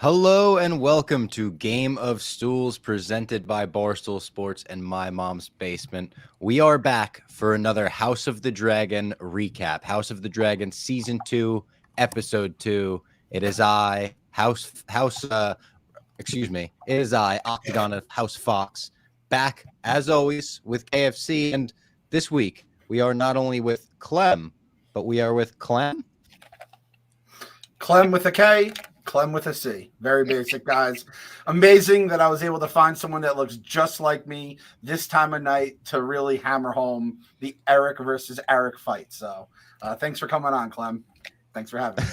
Hello and welcome to Game of Stools presented by Barstool Sports and My Mom's Basement. We are back for another House of the Dragon recap. House of the Dragon Season 2, Episode 2. It is I, Octagon of House Fox, back as always with KFC. And this week we are not only with Clem, but we are with Clem. Clem with a K, Clem with a C. Very basic, guys. Amazing that I was able to find someone that looks just like me this time of night to really hammer home the Eric versus Eric fight. So thanks for coming on, Clem. Thanks for having me.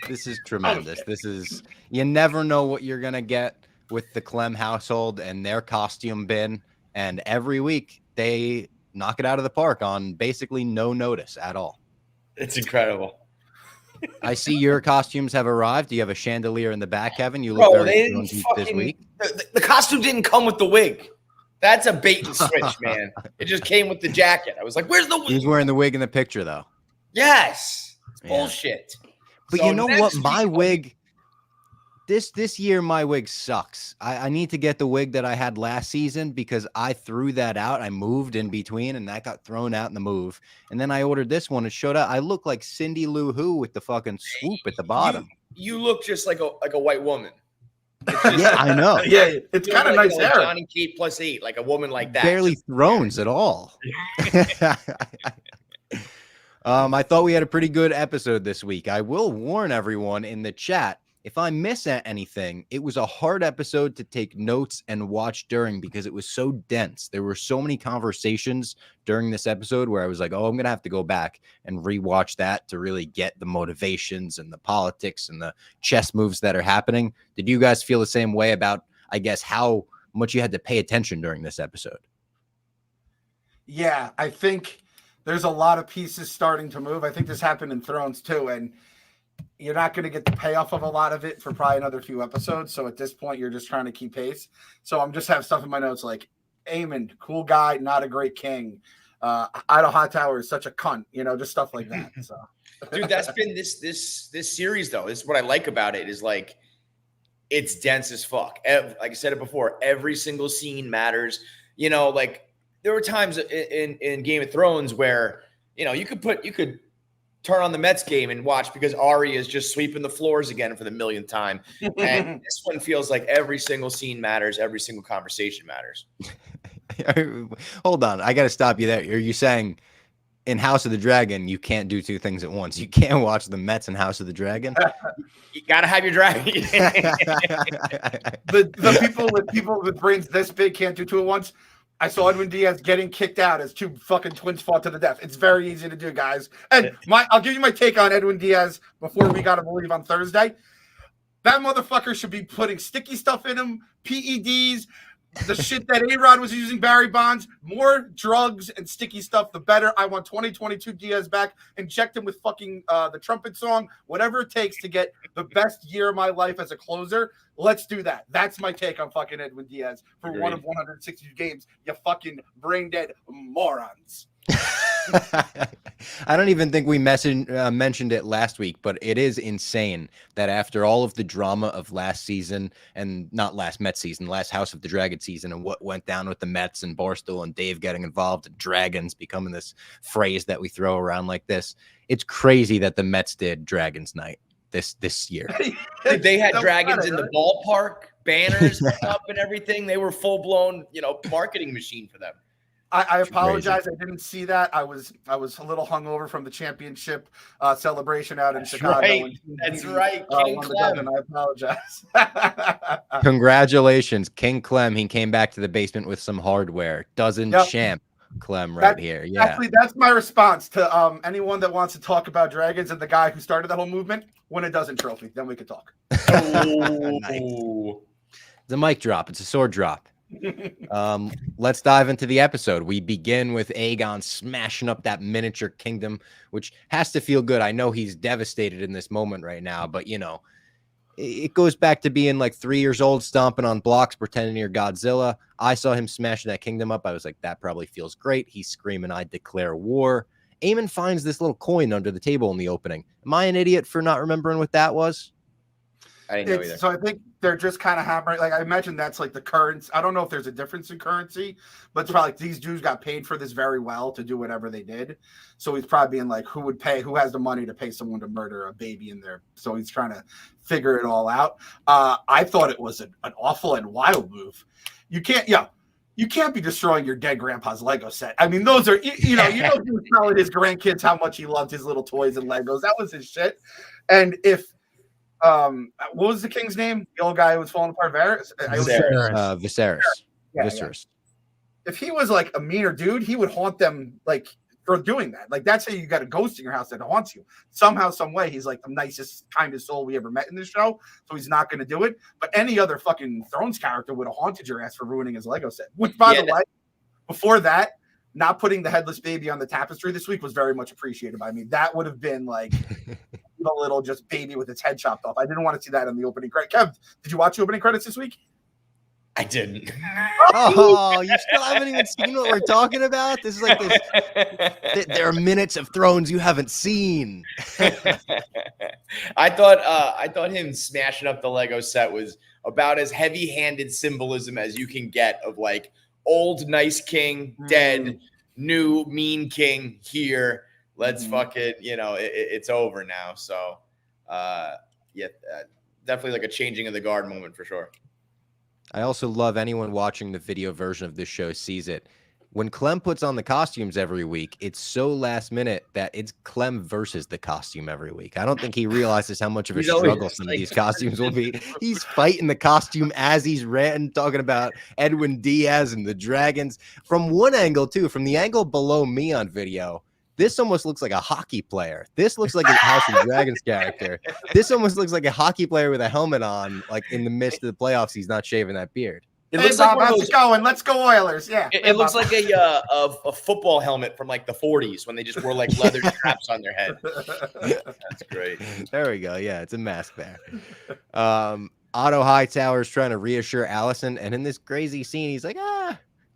This is tremendous. You never know what you're going to get with the Clem household and their costume bin. And every week they knock it out of the park on basically no notice at all. It's incredible. I see your costumes have arrived. Do you have a chandelier in the back, Kevin? You look very this week. The costume didn't come with the wig. That's a bait and switch, man. It just came with the jacket. I was like, where's the wig? He's wearing the wig in the picture, though. Yes. It's bullshit. But so you know what? My wig, this year, my wig sucks. I need to get the wig that I had last season because I threw that out. I moved in between, and that got thrown out in the move. And then I ordered this one. It showed up. I look like Cindy Lou Who with the fucking swoop at the bottom. You look just like a white woman. Yeah, I know. Yeah, it's kind of nice hair. Johnny Kate +8, like a woman like that. Barely Thrones at all. I thought we had a pretty good episode this week. I will warn everyone in the chat, if I miss anything, it was a hard episode to take notes and watch during because it was so dense. There were so many conversations during this episode where I was like, oh, I'm going to have to go back and rewatch that to really get the motivations and the politics and the chess moves that are happening. Did you guys feel the same way about, I guess, how much you had to pay attention during this episode? Yeah, I think there's a lot of pieces starting to move. I think this happened in Thrones too, and you're not going to get the payoff of a lot of it for probably another few episodes. So at this point, you're just trying to keep pace. So I'm just have stuff in my notes like Aemond, cool guy, not a great king. Otto Hightower is such a cunt, just stuff like that. So, dude, that's been this series though. This is what I like about it is like it's dense as fuck. Like I said it before, every single scene matters. Like there were times in Game of Thrones where you could turn on the Mets game and watch because Arya is just sweeping the floors again for the millionth time. And this one feels like every single scene matters. Every single conversation matters. Hold on. I got to stop you there. Are you saying in House of the Dragon, you can't do two things at once? You can't watch the Mets and House of the Dragon? You got to have your dragon. the people with brains this big can't do two at once. I saw Edwin Diaz getting kicked out as two fucking twins fought to the death. It's very easy to do, guys. And I'll give you my take on Edwin Diaz before we got to believe on Thursday. That motherfucker should be putting sticky stuff in him, PEDs, the shit that A-Rod was using, Barry Bonds, more drugs and sticky stuff, the better. I want 2022 Diaz back. Inject him with fucking the trumpet song, whatever it takes to get the best year of my life as a closer. Let's do that. That's my take on fucking Edwin Diaz for one of 162 games. You fucking brain dead morons. I don't even think we mentioned it last week, but it is insane that after all of the drama of last season and not last Mets season, last House of the Dragon season and what went down with the Mets and Barstool and Dave getting involved and dragons becoming this phrase that we throw around like this. It's crazy that the Mets did Dragons Night this year. They had dragons in the ballpark, banners up and everything. They were full blown, marketing machine for them. I apologize. I didn't see that. I was a little hungover from the championship celebration out in Chicago. Right. That's right. King Clem. I apologize. Congratulations, King Clem. He came back to the basement with some hardware. Champ Clem here. Yeah. Actually, that's my response to anyone that wants to talk about dragons and the guy who started that whole movement. Win a dozen trophy. Then we could talk. Nice. It's a mic drop. It's a sword drop. Let's dive into the episode. We begin with Aegon smashing up that miniature kingdom, which has to feel good. I know he's devastated in this moment right now, but it goes back to being like 3 years old, stomping on blocks, pretending you're Godzilla. I saw him smashing that kingdom up. I was like, that probably feels great. He's screaming, I declare war. Aemond finds this little coin under the table in the opening. Am I an idiot for not remembering what that was? I didn't know either. So I think they're just kind of hammering. Like I imagine that's like the currency. I don't know if there's a difference in currency, but it's probably like these dudes got paid for this very well to do whatever they did. So he's probably being like, who has the money to pay someone to murder a baby in there? So he's trying to figure it all out. I thought it was an awful and wild move. You can't be destroying your dead grandpa's Lego set. I mean, those are, he was telling his grandkids how much he loved his little toys and Legos. That was his shit. And if, what was the king's name? The old guy who was falling apart, Viserys. Viserys. Yeah. If he was like a meaner dude, he would haunt them like for doing that. Like that's how you got a ghost in your house that haunts you. Somehow, some way, he's like the nicest, kindest soul we ever met in this show. So he's not going to do it. But any other fucking Thrones character would have haunted your ass for ruining his Lego set. Which, by the way, before that, not putting the headless baby on the tapestry this week was very much appreciated by me. That would have been like the little just baby with its head chopped off. I didn't want to see that in the opening credits. Kev, did you watch the opening credits this week? I didn't. Oh, you still haven't even seen what we're talking about? This is like this. There are minutes of Thrones you haven't seen. I thought him smashing up the Lego set was about as heavy-handed symbolism as you can get of like old nice king dead, new mean king here. Let's fuck it. It's over now. So, definitely like a changing of the guard moment for sure. I also love anyone watching the video version of this show sees it. When Clem puts on the costumes every week, it's so last minute that it's Clem versus the costume every week. I don't think he realizes how much of a struggle some of these costumes will be. He's fighting the costume as he's ranting, talking about Edwin Diaz and the dragons. From one angle, too, from the angle below me on video, this almost looks like a hockey player. This looks like a House of Dragons character. This almost looks like a hockey player with a helmet on, like in the midst of the playoffs. He's not shaving that beard. It looks like how's it going? Let's go Oilers. Yeah. It looks like a football helmet from like the 40s when they just wore like leather straps on their head. That's great. There we go. Yeah, it's a mask there. Otto Hightower is trying to reassure Alicent, and in this crazy scene, he's like,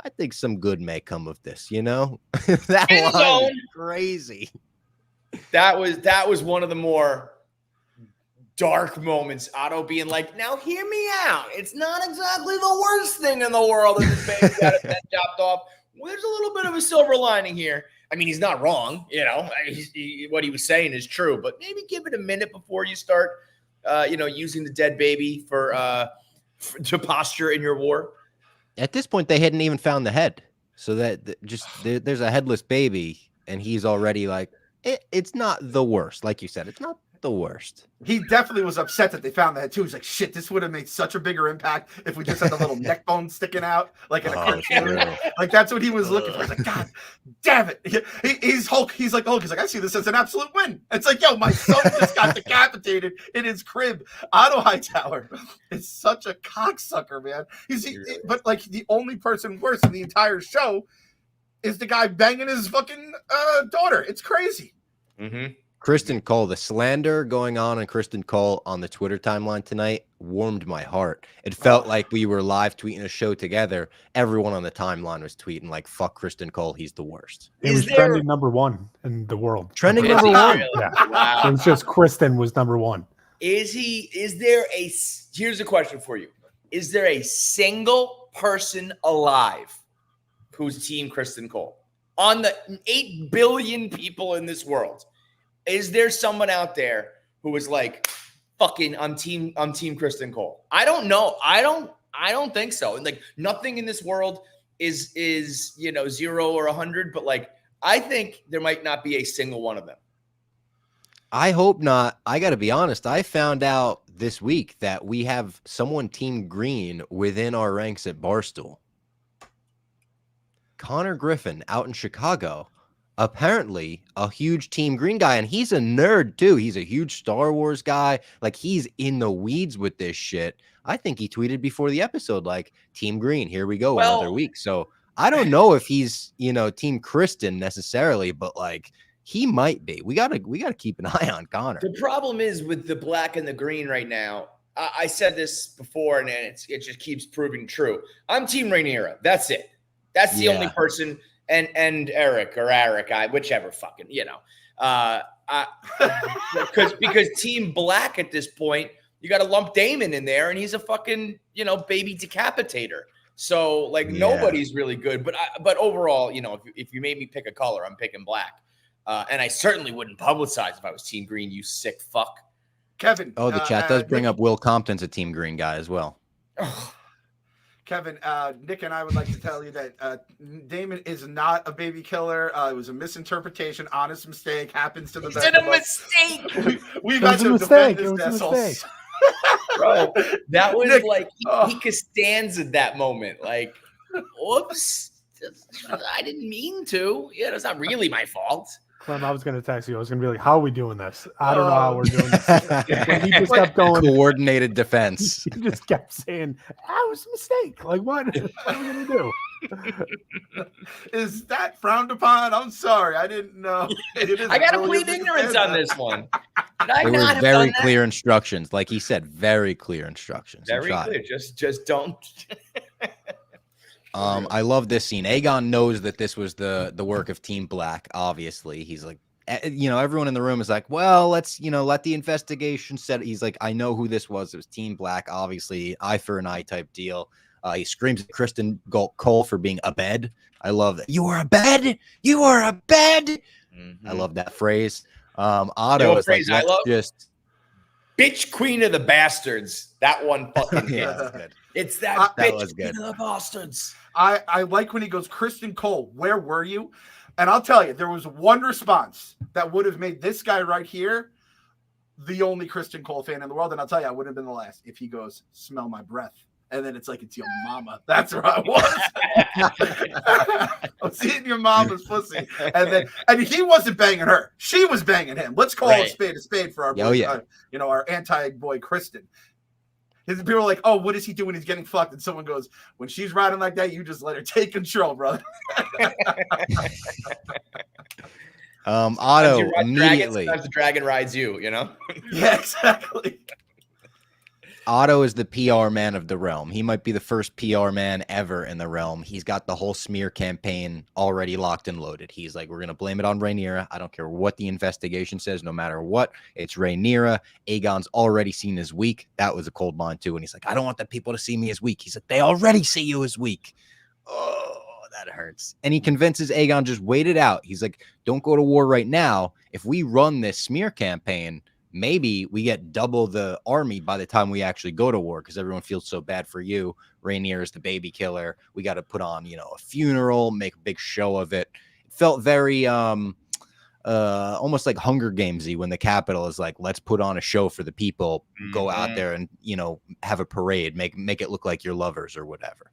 I think some good may come of this, that line is crazy. That was one of the more dark moments. Otto being like, now hear me out. It's not exactly the worst thing in the world that this baby got his head chopped off. There's a little bit of a silver lining here. I mean, he's not wrong. What he was saying is true, but maybe give it a minute before you start, using the dead baby to posture in your war. At this point, they hadn't even found the head. So there's a headless baby, and he's already like, it's not the worst. Like you said, it's not the worst. He definitely was upset that they found that too. He's like, shit, this would have made such a bigger impact if we just had the little neck bone sticking out, like in a cartoon. Like that's what he was looking for. He's like, God damn it. He's Hulk. He's like Hulk. He's like, I see this as an absolute win. It's like, yo, my son just got decapitated in his crib. Otto Hightower is such a cocksucker, man. But like the only person worse in the entire show is the guy banging his fucking daughter. It's crazy. Mm-hmm. Criston Cole, the slander going on Criston Cole on the Twitter timeline tonight warmed my heart. It felt like we were live tweeting a show together. Everyone on the timeline was tweeting like, fuck Criston Cole, he's the worst. It was trending number one in the world. Trending number one. Yeah. Wow. It was just Criston was number one. Here's a question for you. Is there a single person alive who's team Criston Cole? On the 8 billion people in this world, is there someone out there who is like, fucking, I'm team Criston Cole? I don't know. I don't think so. And like nothing in this world is 0 or 100, but like I think there might not be a single one of them. I hope not. I got to be honest. I found out this week that we have someone team green within our ranks at Barstool. Connor Griffin out in Chicago. Apparently a huge team green guy, and he's a nerd too. He's a huge Star Wars guy. Like he's in the weeds with this shit. I think he tweeted before the episode, like team green, here we go, another week. So I don't know if he's, team Criston necessarily, but like he might be. We gotta keep an eye on Connor. The problem is with the black and the green right now. I said this before, and it just keeps proving true. I'm team Rhaenyra. That's it. That's the only person. And Eric, whichever fucking, because Team Black at this point you got to lump Daemon in there, and he's a fucking, baby decapitator. So like nobody's really good, but overall, if you made me pick a color, I'm picking black. And I certainly wouldn't publicize if I was Team Green, you sick fuck. Kevin. Oh, the chat does bring up Will Compton's a Team Green guy as well. Kevin, Nick and I would like to tell you that Daemon is not a baby killer. It was a misinterpretation, honest mistake, happens to the best of us. It's a mistake. We've got to defend this vessel. Bro, that was Nick, like, he Costanza that moment. Like, whoops, I didn't mean to. Yeah, that's not really my fault. Clem, I was going to text you. I was going to be like, how are we doing this? I don't know how we're doing this. He just kept going. Coordinated defense. Oh, He just kept saying, it was a mistake. Like, what are we going to do? Is that frowned upon? I'm sorry. I didn't know. I got to plead ignorance on this one. There were very clear instructions. Like he said, very clear instructions. Very clear. Just don't. I love this scene. Aegon knows that this was the work of Team Black. Obviously, he's like, everyone in the room is like, well, let's, let the investigation set. He's like, I know who this was. It was Team Black. Obviously, eye for an eye type deal. He screams at Criston Cole for being a bed. I love that. You are a bed. You are a bed. Mm-hmm. I love that phrase. Otto is like, I love just bitch queen of the bastards. That one fucking yeah, good. It's that bitch was good. queen of the bastards. I like when he goes, Criston Cole, where were you? And I'll tell you, there was one response that would have made this guy right here the only Criston Cole fan in the world. And I'll tell you, I would have been the last if he goes, smell my breath. And then it's like, it's your mama. That's where I was. I'm seeing your mama's pussy. And he wasn't banging her. She was banging him. Let's call a spade for our boy, our anti-boy Criston. His people are like, oh, what is he doing? He's getting fucked. And someone goes, when she's riding like that, you just let her take control, brother. Otto immediately. Sometimes the dragon rides you, Yeah, exactly. Otto is the PR man of the realm. He might be the first PR man ever in the realm. He's got the whole smear campaign already locked and loaded. He's like, we're going to blame it on Rhaenyra. I don't care what the investigation says, no matter what. It's Rhaenyra. Aegon's already seen as weak. That was a cold line, too. And he's like, I don't want the people to see me as weak. He's like, they already see you as weak. Oh, that hurts. And he convinces Aegon, just wait it out. He's like, don't go to war right now. If we run this smear campaign, maybe we get double the army by the time we actually go to war, because everyone feels so bad for you. Rhaenyra is the baby killer. We got to put on, a funeral, make a big show of it. It felt very almost like Hunger Gamesy when the capital is like, let's put on a show for the people. Go out there and, have a parade, make it look like you're lovers or whatever.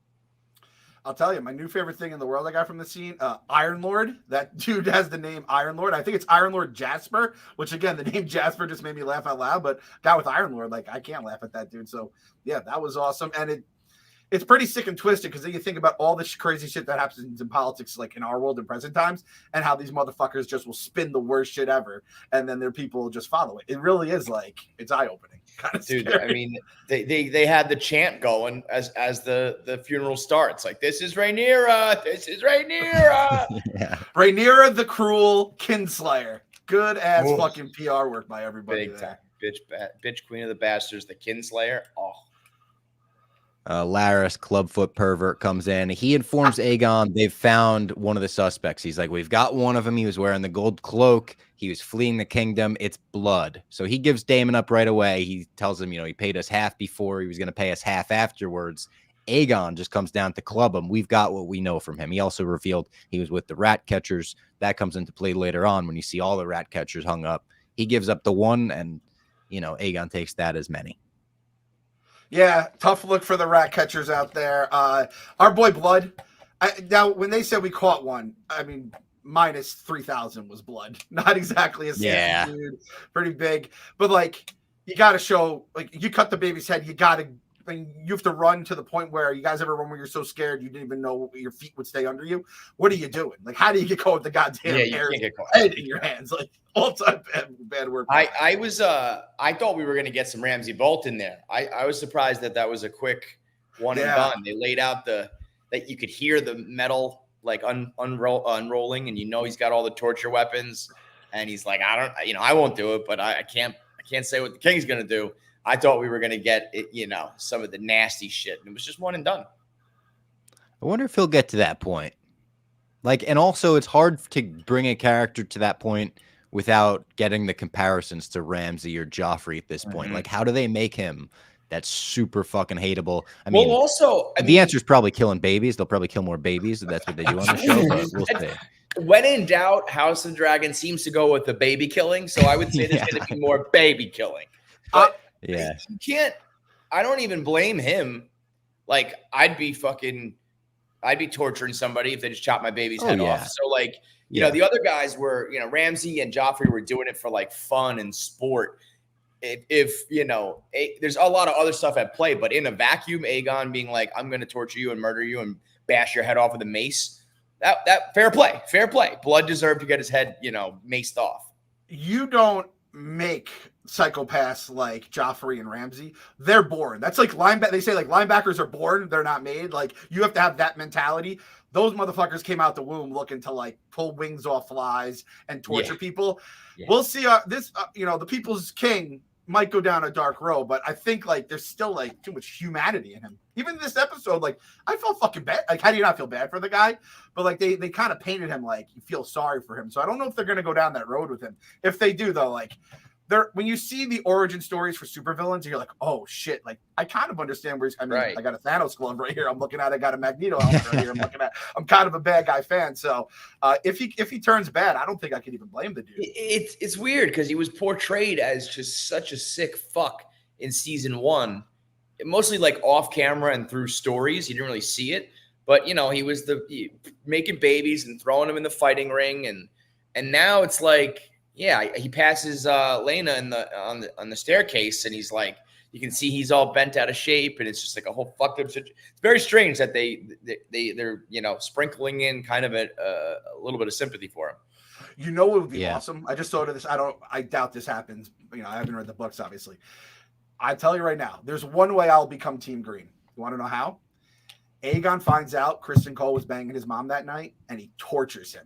I'll tell you, my new favorite thing in the world I got from the scene, Iron Lord. That dude has the name Iron Lord. I think it's Iron Lord Jasper, which, again, the name Jasper just made me laugh out loud. But guy with Iron Lord, like, I can't laugh at that dude. So, yeah, that was awesome. And it's pretty sick and twisted, because then you think about all this crazy shit that happens in politics, like in our world in present times, and how these motherfuckers just will spin the worst shit ever, and then their people will just follow it. It really is like, it's eye-opening. Kind of dude. scary. I mean, they had the chant going as the funeral starts. Like, this is Rhaenyra. This is Rhaenyra. Yeah. Rhaenyra the cruel kinslayer. Good ass fucking PR work by everybody. Big time. Bitch queen of the bastards, the kinslayer. Oh. Laris, clubfoot pervert, comes in. He informs Aegon they've found one of the suspects. He's like, we've got one of them. He was wearing the gold cloak. He was fleeing the kingdom. It's blood. So he gives Daemon up right away. He tells him, he paid us half before. He was going to pay us half afterwards. Aegon just comes down to club him. We've got what we know from him. He also revealed he was with the rat catchers. That comes into play later on when you see all the rat catchers hung up. He gives up the one, and, Aegon takes that as many. Yeah, tough look for the rat catchers out there. Our boy Blood. Now, when they said we caught one, I mean, minus 3,000 was Blood. Not exactly a sandy dude. Pretty big. But, like, you got to show, like, you cut the baby's head, you have to run to the point where you guys ever run where you're so scared you didn't even know your feet would stay under you. What are you doing? Like, how do you get caught with the goddamn head in your hands? Like, all time bad work. I thought we were going to get some Ramsay Bolt in there. I was surprised that was a quick one and done. They laid out that you could hear the metal like unrolling, and he's got all the torture weapons, and he's like, I won't do it, but I can't say what the king's going to do. I thought we were going to get it, some of the nasty shit. And it was just one and done. I wonder if he'll get to that point. And also it's hard to bring a character to that point without getting the comparisons to Ramsay or Joffrey at this point. Like, how do they make him that's super fucking hateable? I mean, the answer is probably killing babies. They'll probably kill more babies. That's what they do on the show, but we'll see. When in doubt, House of the Dragon seems to go with the baby killing. So I would say there's going to be more baby killing. But you can't, I don't even blame him. Like, I'd be torturing somebody if they just chopped my baby's head off. So the other guys were, Ramsay and Joffrey were doing it for like fun and sport. If there's a lot of other stuff at play, but in a vacuum, Aegon being like, I'm going to torture you and murder you and bash your head off with a mace. That fair play. Blood deserved to get his head, maced off. You don't make psychopaths like Joffrey and Ramsay. They're born. That's like they say like linebackers are born, they're not made. Like, you have to have that mentality. Those motherfuckers came out the womb looking to like pull wings off flies and torture people. We'll see the People's King might go down a dark road, but I think like there's still like too much humanity in him. Even this episode, like, I felt fucking bad. Like, how do you not feel bad for the guy? But like they kind of painted him like you feel sorry for him. So I don't know if they're gonna go down that road with him. If they do, though, like when you see the origin stories for supervillains, you're like, oh shit, like I kind of understand where I got a Thanos glove right here. I'm looking at I got a Magneto helmet right here. I'm kind of a bad guy fan. So if he turns bad, I don't think I can even blame the dude. It's weird because he was portrayed as just such a sick fuck in season 1, mostly like off camera and through stories. You didn't really see it, but he was making babies and throwing them in the fighting ring, and now it's like, he passes Lena on the staircase, and he's like, you can see he's all bent out of shape, and it's just like a whole fucked up situation. It's very strange that they're sprinkling in kind of a little bit of sympathy for him. You know what would be awesome? I just thought of this. I doubt this happens. I haven't read the books, obviously. I tell you right now, there's one way I'll become Team Green. You want to know how? Aegon finds out Criston Cole was banging his mom that night, and he tortures him.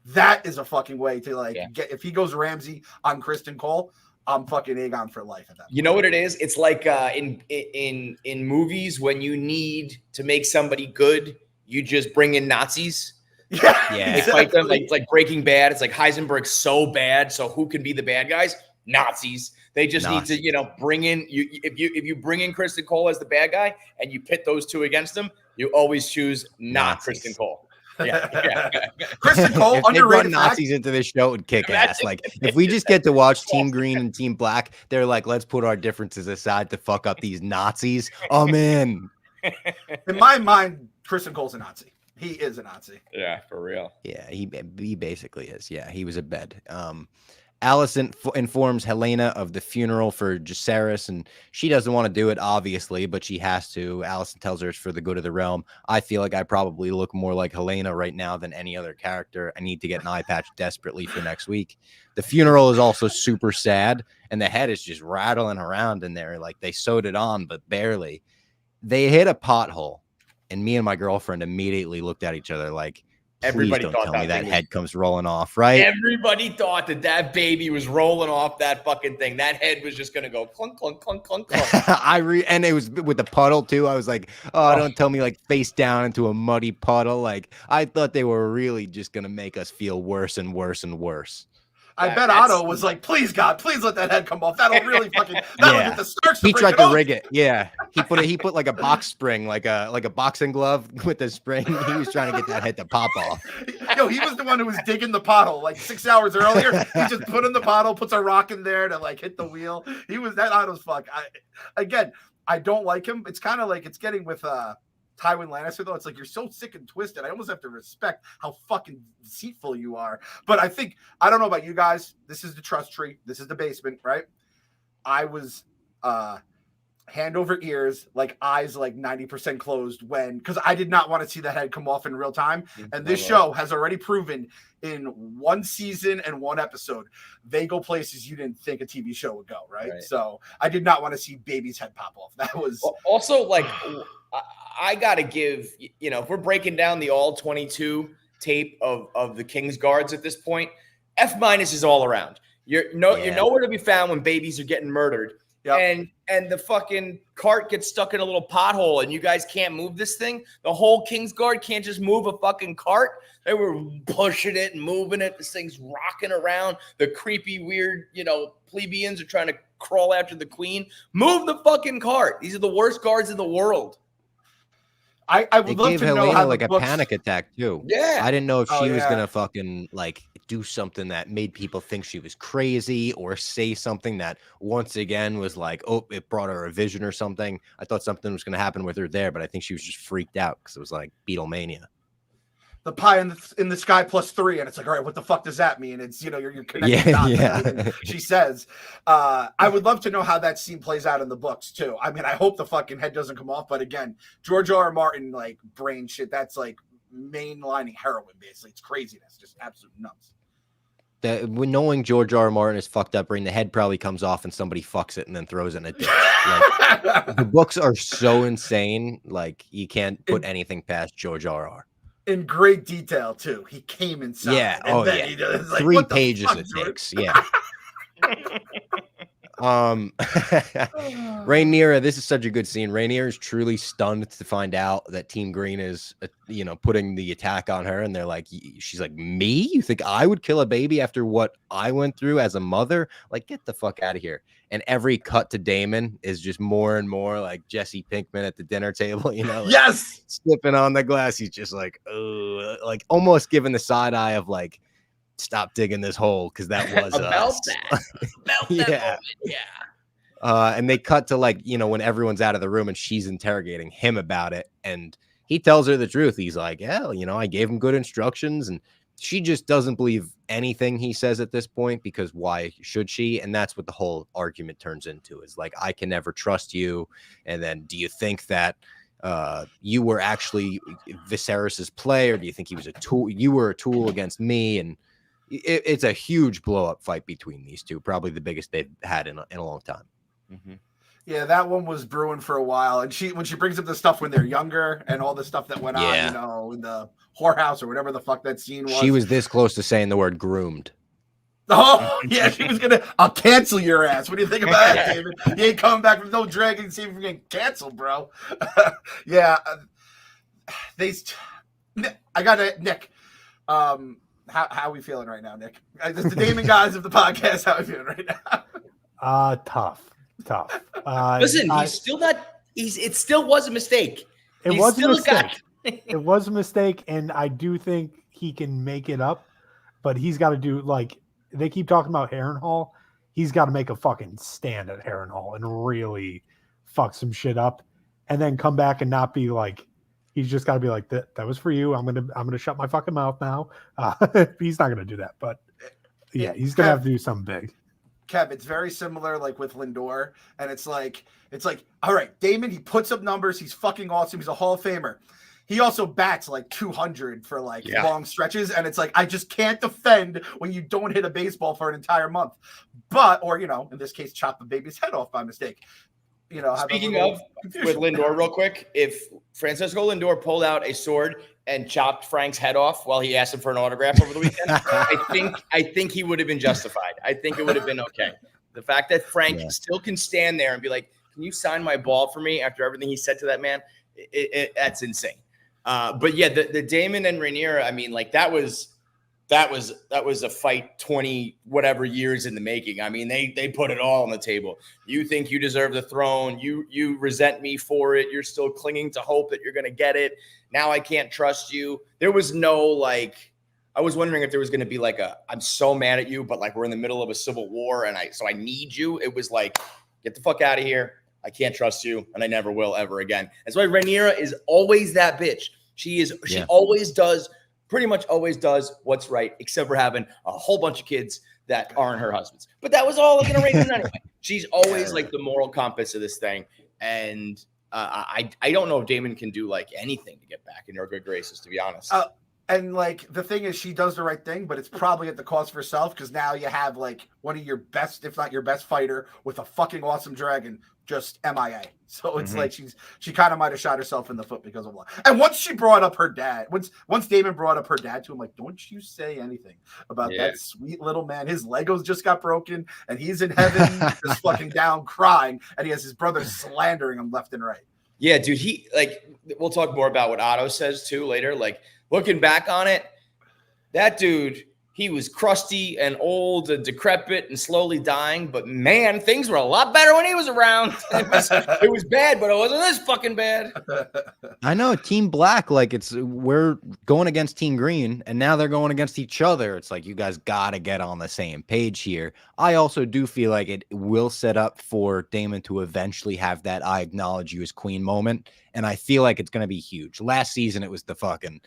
That is a fucking way to get. If he goes Ramsay on Criston Cole, I'm fucking Aegon for life at that point. You know what it is? It's like in movies when you need to make somebody good, you just bring in Nazis. They fight them like Breaking Bad. It's like Heisenberg's so bad, so who can be the bad guys? Nazis. They just need to bring in you. If you bring in Criston Cole as the bad guy and you pit those two against him, you always choose not Criston Cole. Criston Cole, if underrated. They run Nazis into this show and kick ass. Like, if we just get to watch Team Green and Team Black, they're like, let's put our differences aside to fuck up these Nazis. I'm in. In my mind, Criston Cole's a Nazi. He is a Nazi. Yeah, for real. Yeah, he basically is. Yeah, he was a bed. Alicent informs Helena of the funeral for Jacaerys, and she doesn't want to do it, obviously, but she has to. Alicent tells her it's for the good of the realm. I feel like I probably look more like Helena right now than any other character. I need to get an eye patch desperately for next week. The funeral is also super sad, and the head is just rattling around in there. Like, they sewed it on, but barely. They hit a pothole, and me and my girlfriend immediately looked at each other like, everybody don't tell me that head comes rolling off, right? Everybody thought that baby was rolling off that fucking thing. That head was just gonna go clunk, clunk, clunk, clunk, clunk. And it was with the puddle too. I was like, oh, don't tell me like face down into a muddy puddle. Like, I thought they were really just gonna make us feel worse and worse and worse. I bet Otto was like, please, God, please let that head come off. That'll really fucking get the Starks to He tried to rig it. Yeah. He put like a box spring, like a boxing glove with a spring. He was trying to get that head to pop off. Yo, he was the one who was digging the pothole like 6 hours earlier. He just put in the pothole, puts a rock in there to like hit the wheel. He was that Otto's fuck. I don't like him. It's kind of like it's getting with Tywin Lannister, though. It's like you're so sick and twisted. I almost have to respect how fucking deceitful you are. But I don't know about you guys. This is the trust tree. This is the basement, right? I was hand over ears, like eyes like 90% closed because I did not want to see that head come off in real time. And this show has already proven in one season and one episode, they go places you didn't think a TV show would go, right? So I did not want to see baby's head pop off. That was also like... I got to give, if we're breaking down the all 22 tape of the King's Guards at this point, F- is all around. You're nowhere to be found when babies are getting murdered. Yep. And the fucking cart gets stuck in a little pothole and you guys can't move this thing. The whole Kingsguard can't just move a fucking cart. They were pushing it and moving it. This thing's rocking around. The creepy, weird, plebeians are trying to crawl after the queen. Move the fucking cart. These are the worst guards in the world. I would love to know Helena how like the a books... panic attack too. Yeah. I didn't know if she was yeah. gonna fucking like do something that made people think she was crazy or say something that once again was like, oh, it brought her a vision or something. I thought something was gonna happen with her there, but I think she was just freaked out because it was like Beatlemania. The pie in the sky +3, and it's like, all right, what the fuck does that mean? It's you're connecting dots. Yeah. She says, I would love to know how that scene plays out in the books too. I mean, I hope the fucking head doesn't come off, but again, George R. R. Martin like brain shit. That's like mainlining heroin, basically. It's craziness, just absolute nuts. When knowing George R. R. Martin is fucked up brain, the head probably comes off and somebody fucks it and then throws it in a ditch. Like, the books are so insane, like you can't put anything past George R. R. In great detail too. He came inside. Yeah. And Yeah. He does, like, 3 what the pages fuck, it George? takes. Yeah. Rhaenyra, this is such a good scene. Rhaenyra is truly stunned to find out that Team Green is, putting the attack on her, and they're like, she's like, me? You think I would kill a baby after what I went through as a mother? Like, get the fuck out of here. And every cut to Daemon is just more and more like Jesse Pinkman at the dinner table, like, yes, slipping on the glass. He's just like, oh, like almost giving the side eye of like, stop digging this hole because that was about us. that. About that moment. Yeah. And they cut to like, when everyone's out of the room and she's interrogating him about it. And he tells her the truth. He's like, yeah, I gave him good instructions. And she just doesn't believe anything he says at this point because why should she? And that's what the whole argument turns into is like, I can never trust you. And then do you think that you were actually Viserys's play, or do you think he was a tool? You were a tool against me. And it's a huge blow up fight between these two. Probably the biggest they've had in a long time. Mm-hmm. Yeah, that one was brewing for a while. And when she brings up the stuff when they're younger and all the stuff that went on, in the whorehouse or whatever the fuck that scene was. She was this close to saying the word groomed. Oh, yeah, she was I'll cancel your ass. What do you think about that, David? You ain't coming back from no dragon see if you're getting canceled, bro. Yeah. I got it, Nick. How are we feeling right now, Nick? The Daemon guys of the podcast, how are we feeling right now? Tough. Listen, he's still not. It still was a mistake. It was a mistake. It was a mistake, and I do think he can make it up. But he's got to do like they keep talking about Harrenhal. He's got to make a fucking stand at Harrenhal and really fuck some shit up, and then come back and not be like. He's just got to be like that was for you. I'm gonna shut my fucking mouth now. He's not gonna do that, but yeah, he's gonna have to do something big. Kev, it's very similar like with Lindor, and it's like all right, Daemon, he puts up numbers, he's fucking awesome, he's a Hall of Famer. He also bats like 200 for like long stretches, and it's like I just can't defend when you don't hit a baseball for an entire month. But or in this case, chop the baby's head off by mistake. Speaking of with Lindor, real quick, if Francisco Lindor pulled out a sword and chopped Frank's head off while he asked him for an autograph over the weekend, I think he would have been justified. I think it would have been okay. The fact that Frank still can stand there and be like, "Can you sign my ball for me?" after everything he said to that man, that's insane. But yeah, the Daemon and Rhaenyra, I mean, like that was a fight 20 whatever years in the making. I mean, they put it all on the table. You think you deserve the throne. You resent me for it. You're still clinging to hope that you're going to get it. Now I can't trust you. There was no like, I was wondering if there was going to be like I'm so mad at you, but like we're in the middle of a civil war and I need you. It was like, get the fuck out of here. I can't trust you and I never will ever again. That's why Rhaenyra is always that bitch. She always does. Pretty much always does what's right, except for having a whole bunch of kids that aren't her husbands. But that was all going to raise anyway. She's always like the moral compass of this thing. And I don't know if Daemon can do like anything to get back in her good graces, to be honest. And like the thing is, she does the right thing, but it's probably at the cost of herself because now you have like one of your best, if not your best fighter with a fucking awesome dragon just MIA. So it's like she kind of might have shot herself in the foot because of that. And once she brought up her dad, once Daemon brought up her dad to him, like, don't you say anything about that sweet little man. His Legos just got broken and he's in heaven, just fucking down crying, and he has his brother slandering him left and right. Yeah, dude. He like. We'll talk more about what Otto says too later. Like looking back on it, that dude. He was crusty and old and decrepit and slowly dying. But, man, things were a lot better when he was around. It was bad, but it wasn't this fucking bad. I know. Team Black, like, we're going against Team Green, and now they're going against each other. It's like you guys got to get on the same page here. I also do feel like it will set up for Daemon to eventually have that I acknowledge you as queen moment. And I feel like it's going to be huge. Last season, it was the fucking,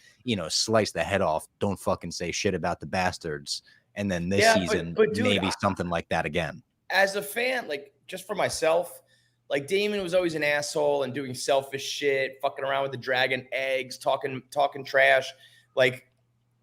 slice the head off. Don't fucking say shit about the bastards. And then this season, but dude, maybe something like that again. As a fan, like just for myself, like Daemon was always an asshole and doing selfish shit, fucking around with the dragon eggs, talking trash. Like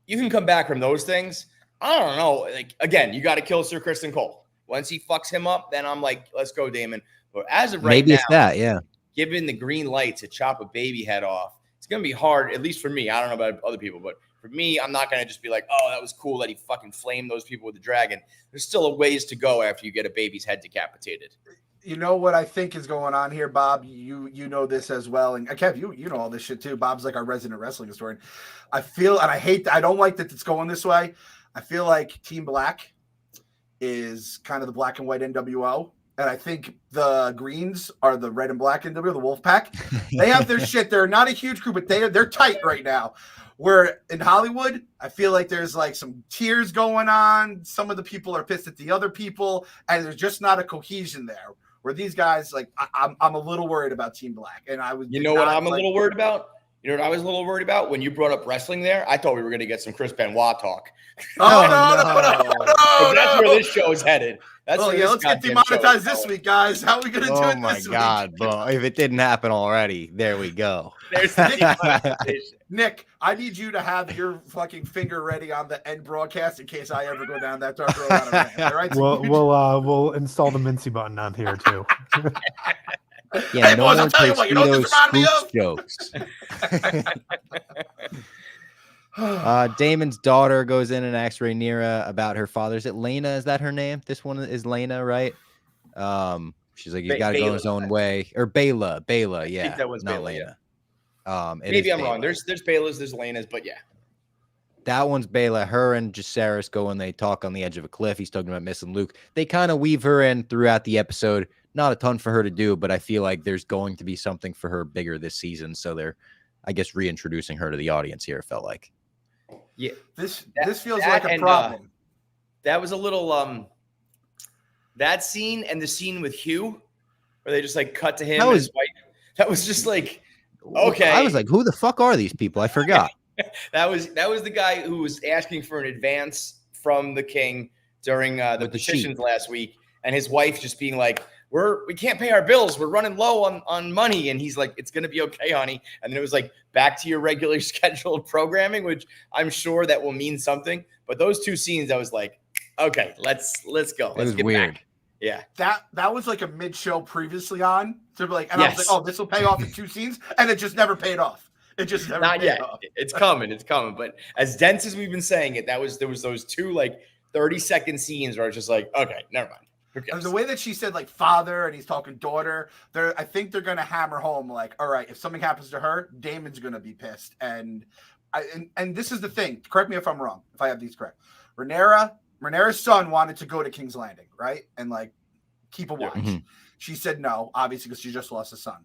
you can come back from those things. I don't know. Like again, you got to kill Sir Criston Cole. Once he fucks him up, then I'm like, let's go, Daemon. But as of right now, it's that, yeah. Given the green light to chop a baby head off, it's going to be hard, at least for me. I don't know about other people, but for me, I'm not going to just be like, oh, that was cool that he fucking flamed those people with the dragon. There's still a ways to go after you get a baby's head decapitated. You know what I think is going on here, Bob? You know this as well. And Kev, you know all this shit too. Bob's like our resident wrestling historian. I feel, and I don't like that it's going this way. I feel like Team Black is kind of the black and white NWO. And I think the Greens are the red and black NWO, the Wolf Pack. They have their shit. They're not a huge group, but they're tight right now. Where in Hollywood, I feel like there's like some tears going on. Some of the people are pissed at the other people, and there's just not a cohesion there. Where these guys, like, I'm a little worried about Team Black, and I was. You know what I'm a little worried about? You know what I was a little worried about when you brought up wrestling there? I thought we were going to get some Chris Benoit talk. Oh, no. That's where this show is headed. Let's get demonetized this week, guys. How are we going to do it this week? Oh, my God, bro. If it didn't happen already, there we go. There's the Nick, I need you to have your fucking finger ready on the end broadcast in case I ever go down that dark road. All right? We'll install the Mincy button on here, too. Yeah, hey, no boys, one I'll tell you takes what, you know what this those reminded me jokes. Daemon's daughter goes in and asks Rhaenyra about her father. Is it Lena? Is that her name? This one is Lena, right? She's like, you got to go his own way. Or Bela, yeah. I think that was not Bela, Lena. Yeah. Maybe I'm wrong. There's Belas, there's Lenas, but yeah. That one's Bela. Her and Jacaerys go and they talk on the edge of a cliff. He's talking about missing Luke. They kind of weave her in throughout the episode. Not a ton for her to do, but I feel like there's going to be something for her bigger this season. So they're, I guess, reintroducing her to the audience here, it felt like. Yeah. This feels like a problem. That was a little that scene and the scene with Hugh where they just like cut to him and his wife. That was just like okay. I was like, who the fuck are these people? I forgot. that was the guy who was asking for an advance from the king during the petitions last week, and his wife just being like, we can't pay our bills. We're running low on money. And he's like, it's going to be okay, honey. And then it was like back to your regular scheduled programming, which I'm sure that will mean something. But those two scenes, I was like, okay, let's go. Let's get weird. Back. Yeah. That was like a mid-show previously on. So like, and I was like, oh, this will pay off in 2 scenes. And it just never paid off. It just never Not paid yet. off. It's coming. But as dense as we've been saying it, there was those 2 like 30-second scenes where I was just like, okay, never mind. And the way that she said like father and he's talking daughter, I think they're gonna hammer home like, all right, if something happens to her, Daemon's gonna be pissed. And this is the thing. Correct me if I'm wrong, if I have these correct. Rhaenyra's son wanted to go to King's Landing, right? And like keep a watch. Mm-hmm. She said no, obviously, because she just lost a son.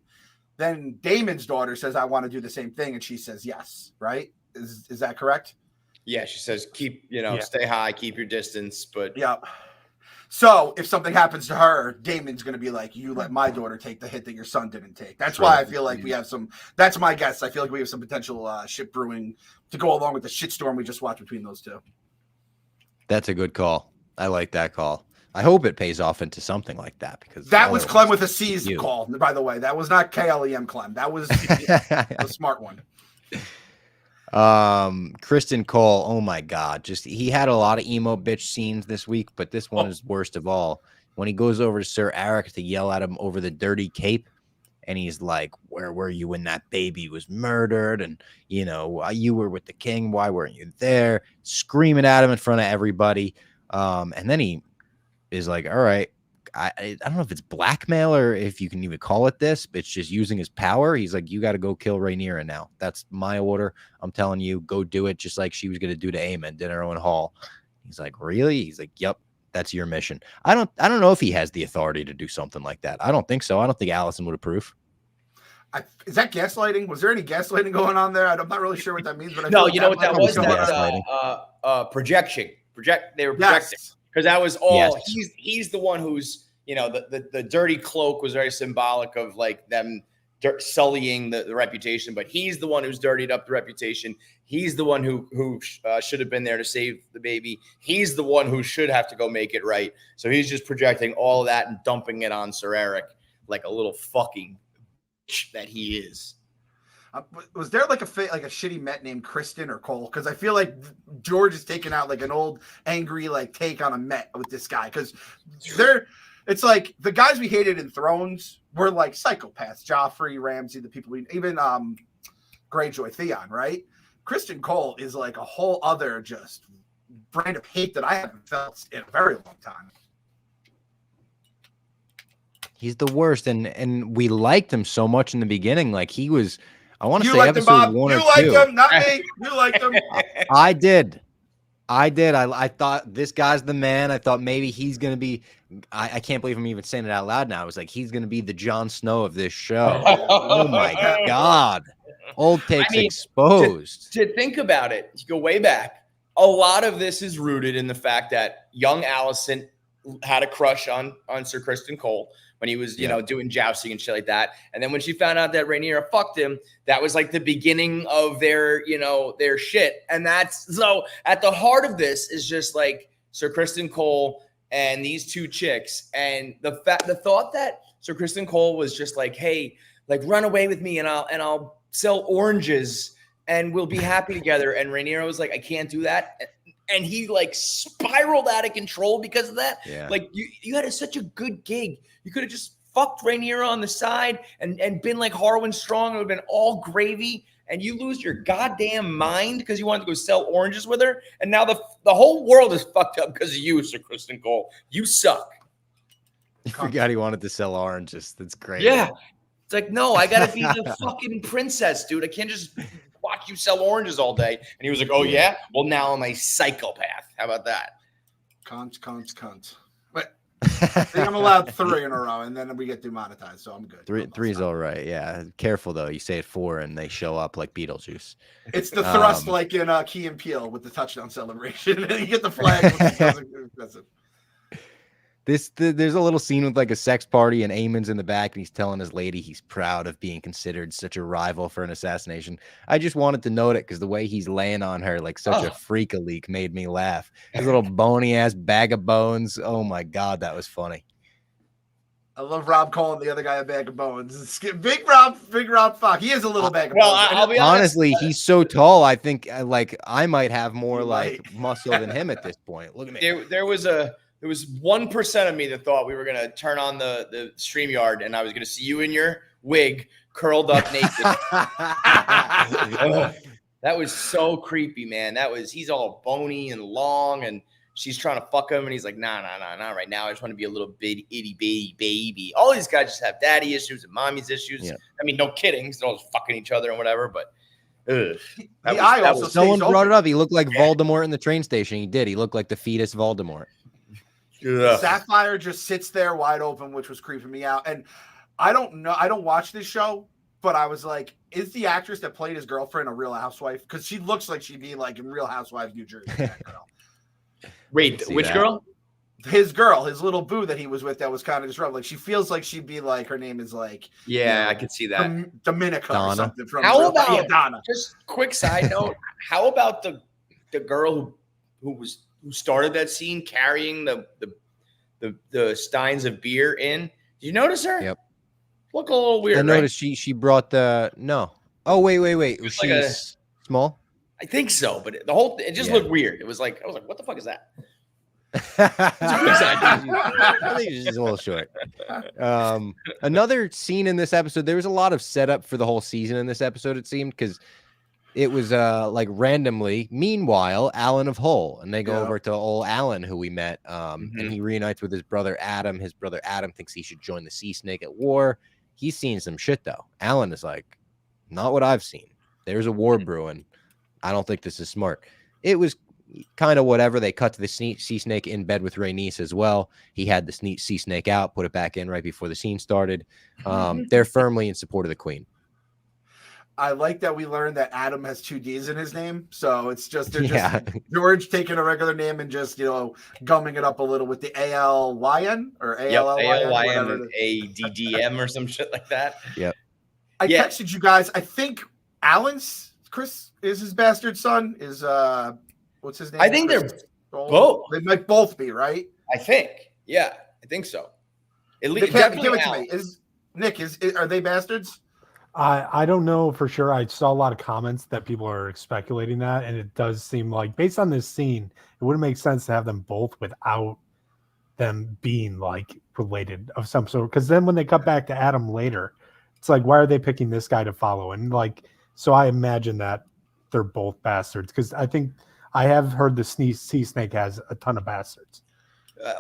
Then Daemon's daughter says, I want to do the same thing, and she says yes, right? Is that correct? Yeah, she says stay high, keep your distance, but yeah. So if something happens to her, Daemon's going to be like, you let my daughter take the hit that your son didn't take. That's why I feel like we have that's my guess. I feel like we have some potential shit brewing to go along with the shitstorm we just watched between those two. That's a good call. I like that call. I hope it pays off into something like that because that was Clem with a C's call, by the way. That was not KLEM Clem. That was a smart one. Criston Cole, oh my God. Just he had a lot of emo bitch scenes this week, but this one is worst of all. When he goes over to Sir Eric to yell at him over the dirty cape, and he's like, where were you when that baby was murdered? And, you know, you were with the king. Why weren't you there? Screaming at him in front of everybody. And then he is like, all right, I don't know if it's blackmail or if you can even call it this, but it's just using his power. He's like, you got to go kill Rhaenyra now. That's my order. I'm telling you, go do it just like she was going to do to Aemond in her own hall. He's like, really? He's like, yep. That's your mission. I don't know if he has the authority to do something like that. I don't think so. I don't think Alicent would approve. Is that gaslighting? Was there any gaslighting going on there? I'm not really sure what that means. But no, you know what that was? Projection. They were projecting because that was all. Yes. He's the one who's, you know, the dirty cloak was very symbolic of like them sullying the reputation, but he's the one who's dirtied up the reputation. He's the one who should have been there to save the baby. He's the one who should have to go make it right. So he's just projecting all of that and dumping it on Sir Eric like a little fucking bitch that he is. Was there like a shitty Met named Criston or Cole? Because I feel like George is taking out like an old angry like take on a Met with this guy because it's like the guys we hated in Thrones were like psychopaths. Joffrey, Ramsay, the people even Greyjoy, Theon, right? Criston Cole is like a whole other just brand of hate that I haven't felt in a very long time. He's the worst, and we liked him so much in the beginning. Like he was, I want to say liked episode him, Bob. 1 or 2. You liked him, not me. You liked him. I did. I thought this guy's the man. I thought maybe he's going to be, I can't believe I'm even saying it out loud now. I was like, he's going to be the Jon Snow of this show. Oh my God. Old takes exposed. To think about it, to go way back, a lot of this is rooted in the fact that young Alicent had a crush on Sir Criston Cole when he was, you know, doing jousting and shit like that. And then when she found out that Rhaenyra fucked him, that was like the beginning of their, you know, their shit. And that's so at the heart of this is just like Sir Criston Cole and these two chicks. And the thought that Sir Criston Cole was just like, hey, like run away with me and I'll sell oranges and we'll be happy together. And Rhaenyra was like, I can't do that. And he like spiraled out of control because of that. Yeah. Like you had such a good gig. You could have just fucked Rhaenyra on the side and been like Harwin Strong. It would have been all gravy. And you lose your goddamn mind because you wanted to go sell oranges with her. And now the whole world is fucked up because of you, Sir Criston Cole. You suck. I forgot he wanted to sell oranges. That's great. Yeah. It's like, no, I got to be the fucking princess, dude. I can't just watch you sell oranges all day. And he was like, oh, yeah? Well, now I'm a psychopath. How about that? Cunts. But I think I'm allowed 3 in a row, and then we get demonetized, so I'm good. Three's all right. Yeah. Careful, though. You say it 4, and they show up like Beetlejuice. It's the thrust like in Key and Peele with the touchdown celebration. And you get the flag. There's a little scene with like a sex party and Aemond's in the back and he's telling his lady he's proud of being considered such a rival for an assassination. I just wanted to note it because the way he's laying on her like such a freak a leak made me laugh. His little bony ass bag of bones. Oh my God, that was funny. I love Rob calling the other guy a bag of bones. Big Rob Fox. He is a little bag of bones. I'll be honest. Honestly, he's so tall. I think like I might have more like muscle than him at this point. Look at me. There was 1% of me that thought we were going to turn on the StreamYard and I was going to see you in your wig curled up naked. That was so creepy, man. He's all bony and long and she's trying to fuck him. And he's like, nah, not right now. I just want to be a little bit itty baby. All these guys just have daddy issues and mommy's issues. Yeah. I mean, no kidding. They're all just fucking each other and whatever, but someone brought it up. He looked like Voldemort in the train station. He did. He looked like the fetus Voldemort. Yeah. Sapphire just sits there wide open, which was creeping me out. And I don't know. I don't watch this show, but I was like, is the actress that played his girlfriend a Real Housewife? Because she looks like she'd be like in Real Housewives, New Jersey. That girl. Wait, which girl? His girl, his little boo that he was with that was kind of disruptive. Like she feels like she'd be like, her name is like, I could see that. Dominica Donna. or something. From how about Donna? Just quick side note. How about the girl who started that scene carrying the steins of beer in? Did you notice her? Yep. Look a little weird. I noticed she brought the no. Oh wait. Was she small? I think so, but it just looked weird. It was like I was like, what the fuck is that? I think it's just a little short. Another scene in this episode, there was a lot of setup for the whole season in this episode, it seemed, because it was like randomly, meanwhile, Alan of Hull, and they go over to old Alan, who we met, and he reunites with his brother Adam. His brother Adam thinks he should join the Sea Snake at war. He's seen some shit, though. Alan is like, not what I've seen. There's a war brewing. I don't think this is smart. It was kind of whatever. They cut to the Sea Snake in bed with Rhaenys as well. He had the Sea Snake out, put it back in right before the scene started. They're firmly in support of the Queen. I like that we learned that Adam has 2 D's in his name. So it's just, they're just George taking a regular name and just, gumming it up a little with the A-L-Y-N or A-L-L-Y-N, A-D-D-M or some shit like that. Yep. I texted you guys. I think Chris is his bastard son. Is what's his name? I think they're both. They might both be, right? I think. Yeah, I think so. At least give it to me. Nick, are they bastards? I don't know for sure. I saw a lot of comments that people are speculating that, and it does seem like, based on this scene, it wouldn't make sense to have them both without them being like related of some sort. Because then when they cut back to Adam later, it's like, why are they picking this guy to follow? And like, so I imagine that they're both bastards, because I think I have heard the Sea Snake has a ton of bastards.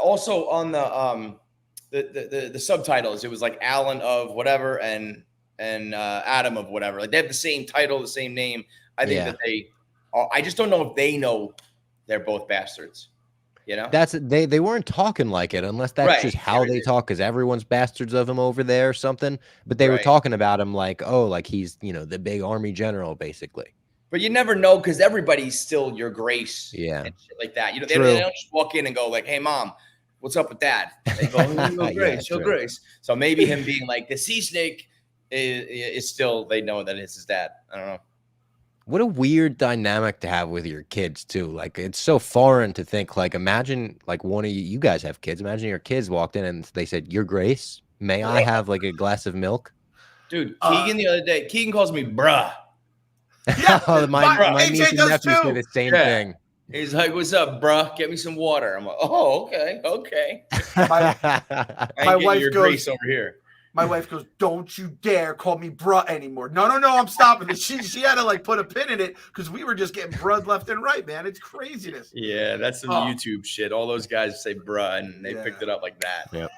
Also on the subtitles, it was like Alan of whatever and Adam of whatever. Like they have the same title, the same name. I think that I just don't know if they know they're both bastards. That's they weren't talking like it, unless that's just how they talk, because everyone's bastards of him over there or something. But they were talking about him like, oh, like he's the big army general basically. But you never know, because everybody's still your grace, and shit like that. They don't just walk in and go like, "Hey, mom, what's up with that?" They go, "Oh, grace, your grace." So maybe him being like the Sea Snake is still, they know that it's his dad. I don't know. What a weird dynamic to have with your kids too. Like, it's so foreign to think, like, imagine like one of you guys have kids. Imagine your kids walked in and they said, "Your Grace, may I have like a glass of milk?" Dude, Keegan the other day, Keegan calls me bruh. Yeah, my niece and nephew say the same thing. He's like, "What's up, bruh? Get me some water." I'm like, "Oh, okay." My wife goes, Grace over here. My wife goes, "Don't you dare call me bruh anymore." No, I'm stopping it. She had to like put a pin in it, because we were just getting bruh left and right, man. It's craziness. Yeah, that's some YouTube shit. All those guys say bruh, and they picked it up like that. Yep.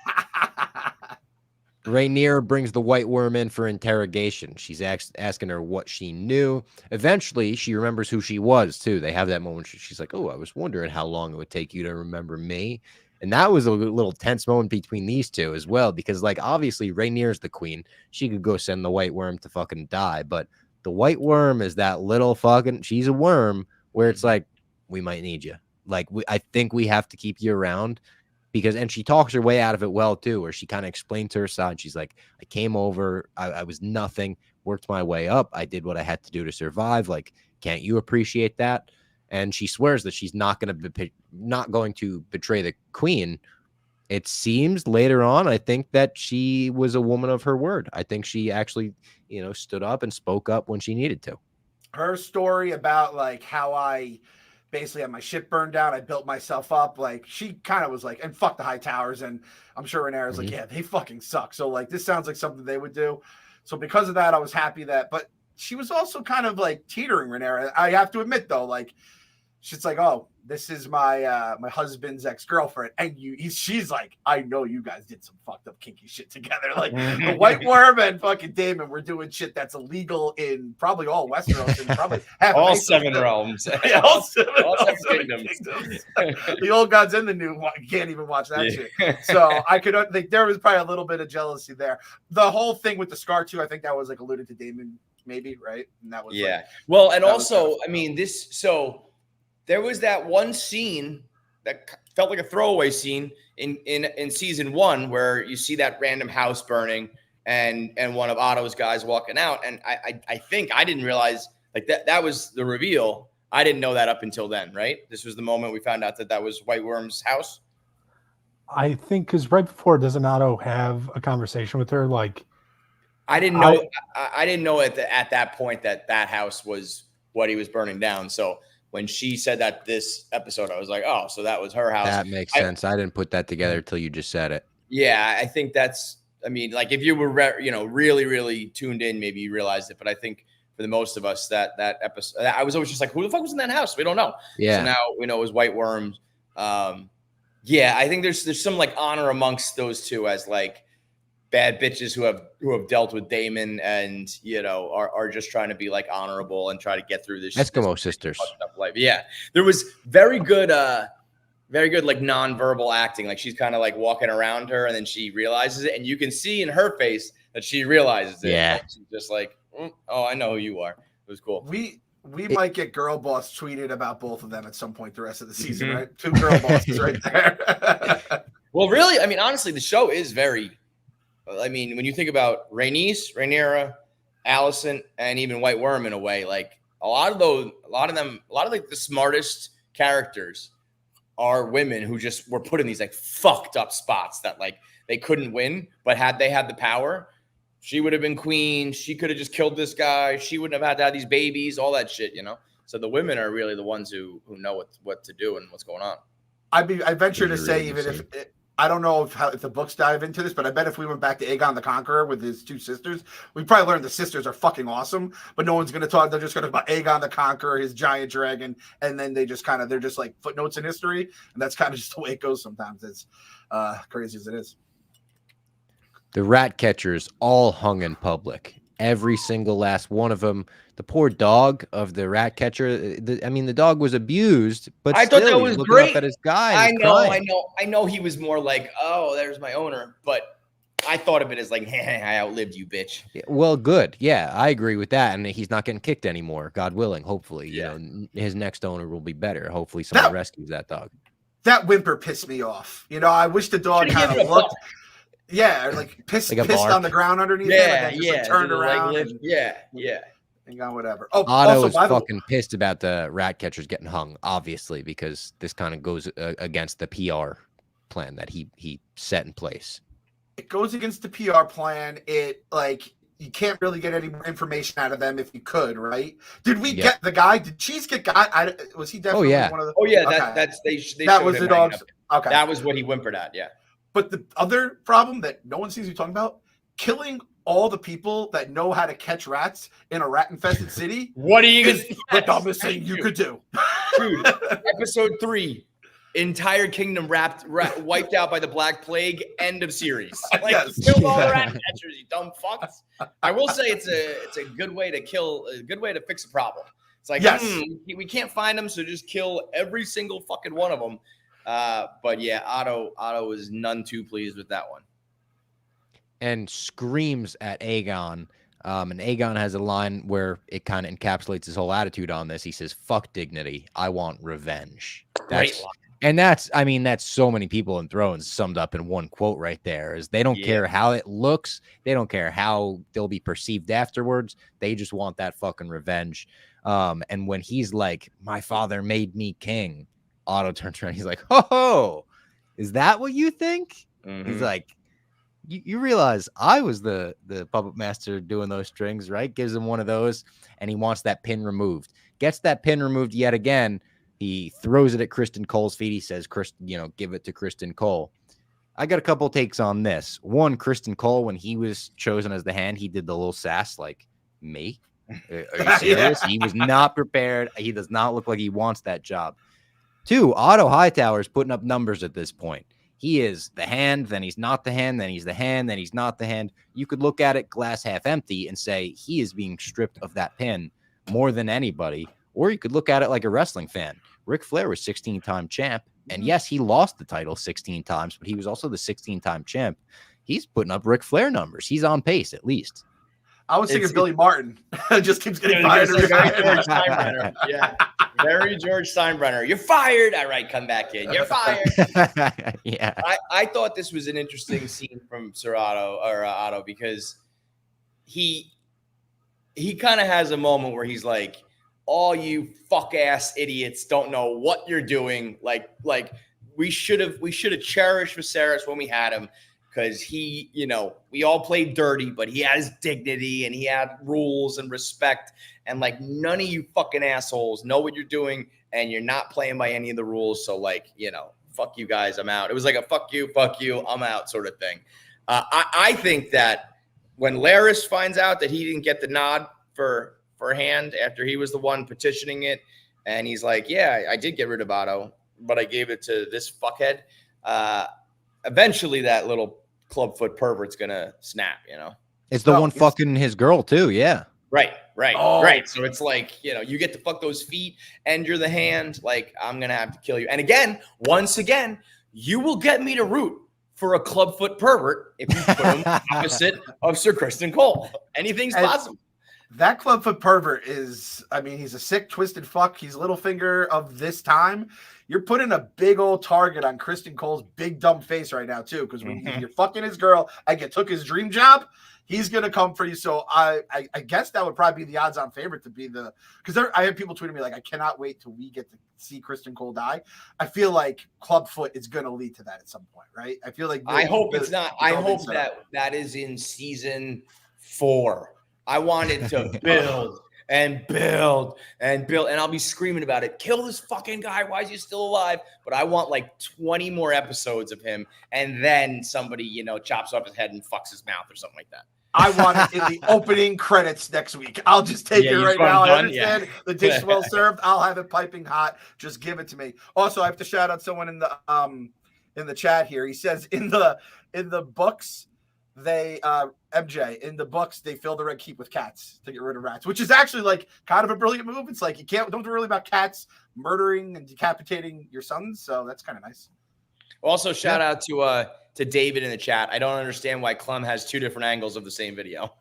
Rhaenyra brings the White Worm in for interrogation. She's asking her what she knew. Eventually, she remembers who she was, too. They have that moment. She's like, "Oh, I was wondering how long it would take you to remember me." And that was a little tense moment between these two as well, because, like, obviously, Rhaenyra's the queen. She could go send the White Worm to fucking die. But the White Worm is that little fucking, she's a worm where it's like, we might need you. Like, I think we have to keep you around. Because, and she talks her way out of it well, too, where she kind of explained to her side. She's like, I came over, I was nothing, worked my way up. I did what I had to do to survive. Like, can't you appreciate that? And she swears that she's not going to betray the queen. It seems later on, I think that she was a woman of her word. I think she actually, stood up and spoke up when she needed to. Her story about like how I basically had my shit burned down, I built myself up. Like, she kind of was like, and fuck the high towers. And I'm sure Rhaenyra's like, yeah, they fucking suck. So like, this sounds like something they would do. So because of that, I was happy but she was also kind of like teetering Rhaenyra. I have to admit though, like, she's like, "Oh, this is my my husband's ex-girlfriend," and she's like, "I know you guys did some fucked up kinky shit together." Like the White Worm and fucking Daemon were doing shit that's illegal in probably all Westeros and probably half all 7 realms. Yeah, all seven kingdoms. The old gods and the new can't even watch that shit. So I could think there was probably a little bit of jealousy there. The whole thing with the scar too, I think that was like alluded to Daemon, maybe, right? And that was well, and also, I mean, there was that one scene that felt like a throwaway scene in season 1 where you see that random house burning and one of Otto's guys walking out. And I think I didn't realize like that was the reveal. I didn't know that up until then, right? This was the moment we found out that was White Worm's house. I think because right before, doesn't Otto have a conversation with her? Like, I didn't know. I didn't know at that point that house was what he was burning down. So when she said that this episode, I was like, oh, so that was her house. That makes sense. I didn't put that together until you just said it. Yeah, I think that's, I mean, like if you were, really, really tuned in, maybe you realized it. But I think for the most of us, that episode, I was always just like, who the fuck was in that house? We don't know. Yeah. So now we know it was White Worms. Yeah, I think there's some like honor amongst those two as like bad bitches who have dealt with Daemon and are just trying to be like honorable and try to get through this Eskimo sisters. Life. Yeah, there was very good like nonverbal acting. Like she's kind of like walking around her and then she realizes it, and you can see in her face that she realizes it. Yeah, like, she's just like, oh, I know who you are. It was cool. We might get girl boss tweeted about both of them at some point the rest of the season, right? 2 girl bosses right there. Well, really, I mean, honestly, the show is very. I mean, when you think about Rhaenyra, Alicent, and even White Worm in a way, like a lot of like the smartest characters are women who just were put in these like fucked up spots that like they couldn't win, but had they had the power, she would have been queen. She could have just killed this guy. She wouldn't have had to have these babies, all that shit, So the women are really the ones who know what to do and what's going on. I venture to say, even if I don't know if the books dive into this, but I bet if we went back to Aegon the Conqueror with his 2 sisters, we probably learned the sisters are fucking awesome, but no one's going to talk. They're just going to talk about Aegon the Conqueror, his giant dragon, and then they're just like footnotes in history, and that's kind of just the way it goes sometimes. It's crazy as it is. The rat catchers all hung in public. Every single last one of them. The poor dog of the rat catcher. The dog was abused, but I thought that was great. Up at his guy. I know. He was more like, oh, there's my owner, but I thought of it as like, hey, I outlived you, bitch. Well, good. Yeah, I agree with that, and he's not getting kicked anymore. God willing, hopefully, his next owner will be better. Hopefully, someone rescues that dog. That whimper pissed me off. I wish the dog kind of looked. Yeah, like pissed on the ground underneath him, and then just turned around. And got whatever. Oh, Otto is fucking pissed about the rat catchers getting hung, obviously, because this kind of goes against the PR plan that he set in place. It goes against the PR plan. It like you can't really get any more information out of them if you could, right? Did we get the guy? Did Cheese get guy? Was he definitely one of the? Oh yeah, that's they that was the dogs. Okay, that was what he whimpered at. Yeah. But the other problem that no one seems to be talking about, killing all the people that know how to catch rats in a rat-infested city. What are you going to do? The dumbest thing you could do. Dude, episode 3, entire kingdom wiped out by the Black Plague, end of series. Like, kill all the rat catchers, you dumb fucks. I will say it's a good way to fix a problem. It's like, we can't find them, so just kill every single fucking one of them. But yeah, Otto was none too pleased with that one. And screams at Aegon. And Aegon has a line where it kind of encapsulates his whole attitude on this. He says, fuck dignity. I want revenge. Great line. And that's so many people in Thrones summed up in one quote right there is they don't care how it looks. They don't care how they'll be perceived afterwards. They just want that fucking revenge. And when he's like, my father made me king, Otto turns around. He's like, ho, is that what you think? He's like, you realize I was the puppet master doing those strings, right? Gives him one of those, and he wants that pin removed. Gets that pin removed yet again. He throws it at Criston Cole's feet. He says, give it to Criston Cole. I got a couple takes on this. One, Criston Cole, when he was chosen as the hand, he did the little sass like, me? Are you serious? He was not prepared. He does not look like he wants that job. 2, Otto Hightower's putting up numbers at this point. He is the hand, then he's not the hand, then he's the hand, then he's not the hand. You could look at it glass half empty and say he is being stripped of that pin more than anybody. Or you could look at it like a wrestling fan. Ric Flair was 16-time champ. And yes, he lost the title 16 times, but he was also the 16-time champ. He's putting up Ric Flair numbers. He's on pace, at least. I was thinking Billy Martin. Just keeps getting fired. Yeah. Very George Steinbrenner. You're fired. All right, come back in. You're fired. Yeah. I thought this was an interesting scene from Sir Otto because he kind of has a moment where he's like, all you fuck ass idiots don't know what you're doing. Like we should have cherished Viserys when we had him. because he, we all played dirty, but he had his dignity and he had rules and respect. And like, none of you fucking assholes know what you're doing and you're not playing by any of the rules. So like, fuck you guys, I'm out. It was like a fuck you, I'm out sort of thing. I think that when Larys finds out that he didn't get the nod for hand after he was the one petitioning it, and he's like, yeah, I did get rid of Otto, but I gave it to this fuckhead. Eventually that little clubfoot pervert's gonna snap, It's the one fucking his girl too. Yeah. Right. Right. So it's like, you get to fuck those feet and you're the hand. Like, I'm going to have to kill you. And again, once again, you will get me to root for a clubfoot pervert if you put him opposite of Sir Criston Cole. Anything's possible. That clubfoot pervert is, he's a sick, twisted fuck. He's Littlefinger of this time. You're putting a big old target on Criston Cole's big dumb face right now, too, because when you're fucking his girl and you took his dream job, he's going to come for you. So I guess that would probably be the odds-on favorite to be because I have people tweeting me like, I cannot wait till we get to see Criston Cole die. I feel like clubfoot is going to lead to that at some point, right? I feel like I hope it's not. I hope that is in season 4. I wanted to build and build and build, and I'll be screaming about it. Kill this fucking guy. Why is he still alive? But I want like 20 more episodes of him, and then somebody, chops off his head and fucks his mouth or something like that. I want it in the opening credits next week. I'll just take it right now. I understand the dish is well served. I'll have it piping hot. Just give it to me. Also, I have to shout out someone in the chat here. He says in the books, they MJ in the books they fill the Red Keep with cats to get rid of rats, which is actually like kind of a brilliant move. It's like don't worry about cats murdering and decapitating your sons, so that's kind of nice. Also, shout out to David in the chat. I don't understand why Clem has 2 different angles of the same video.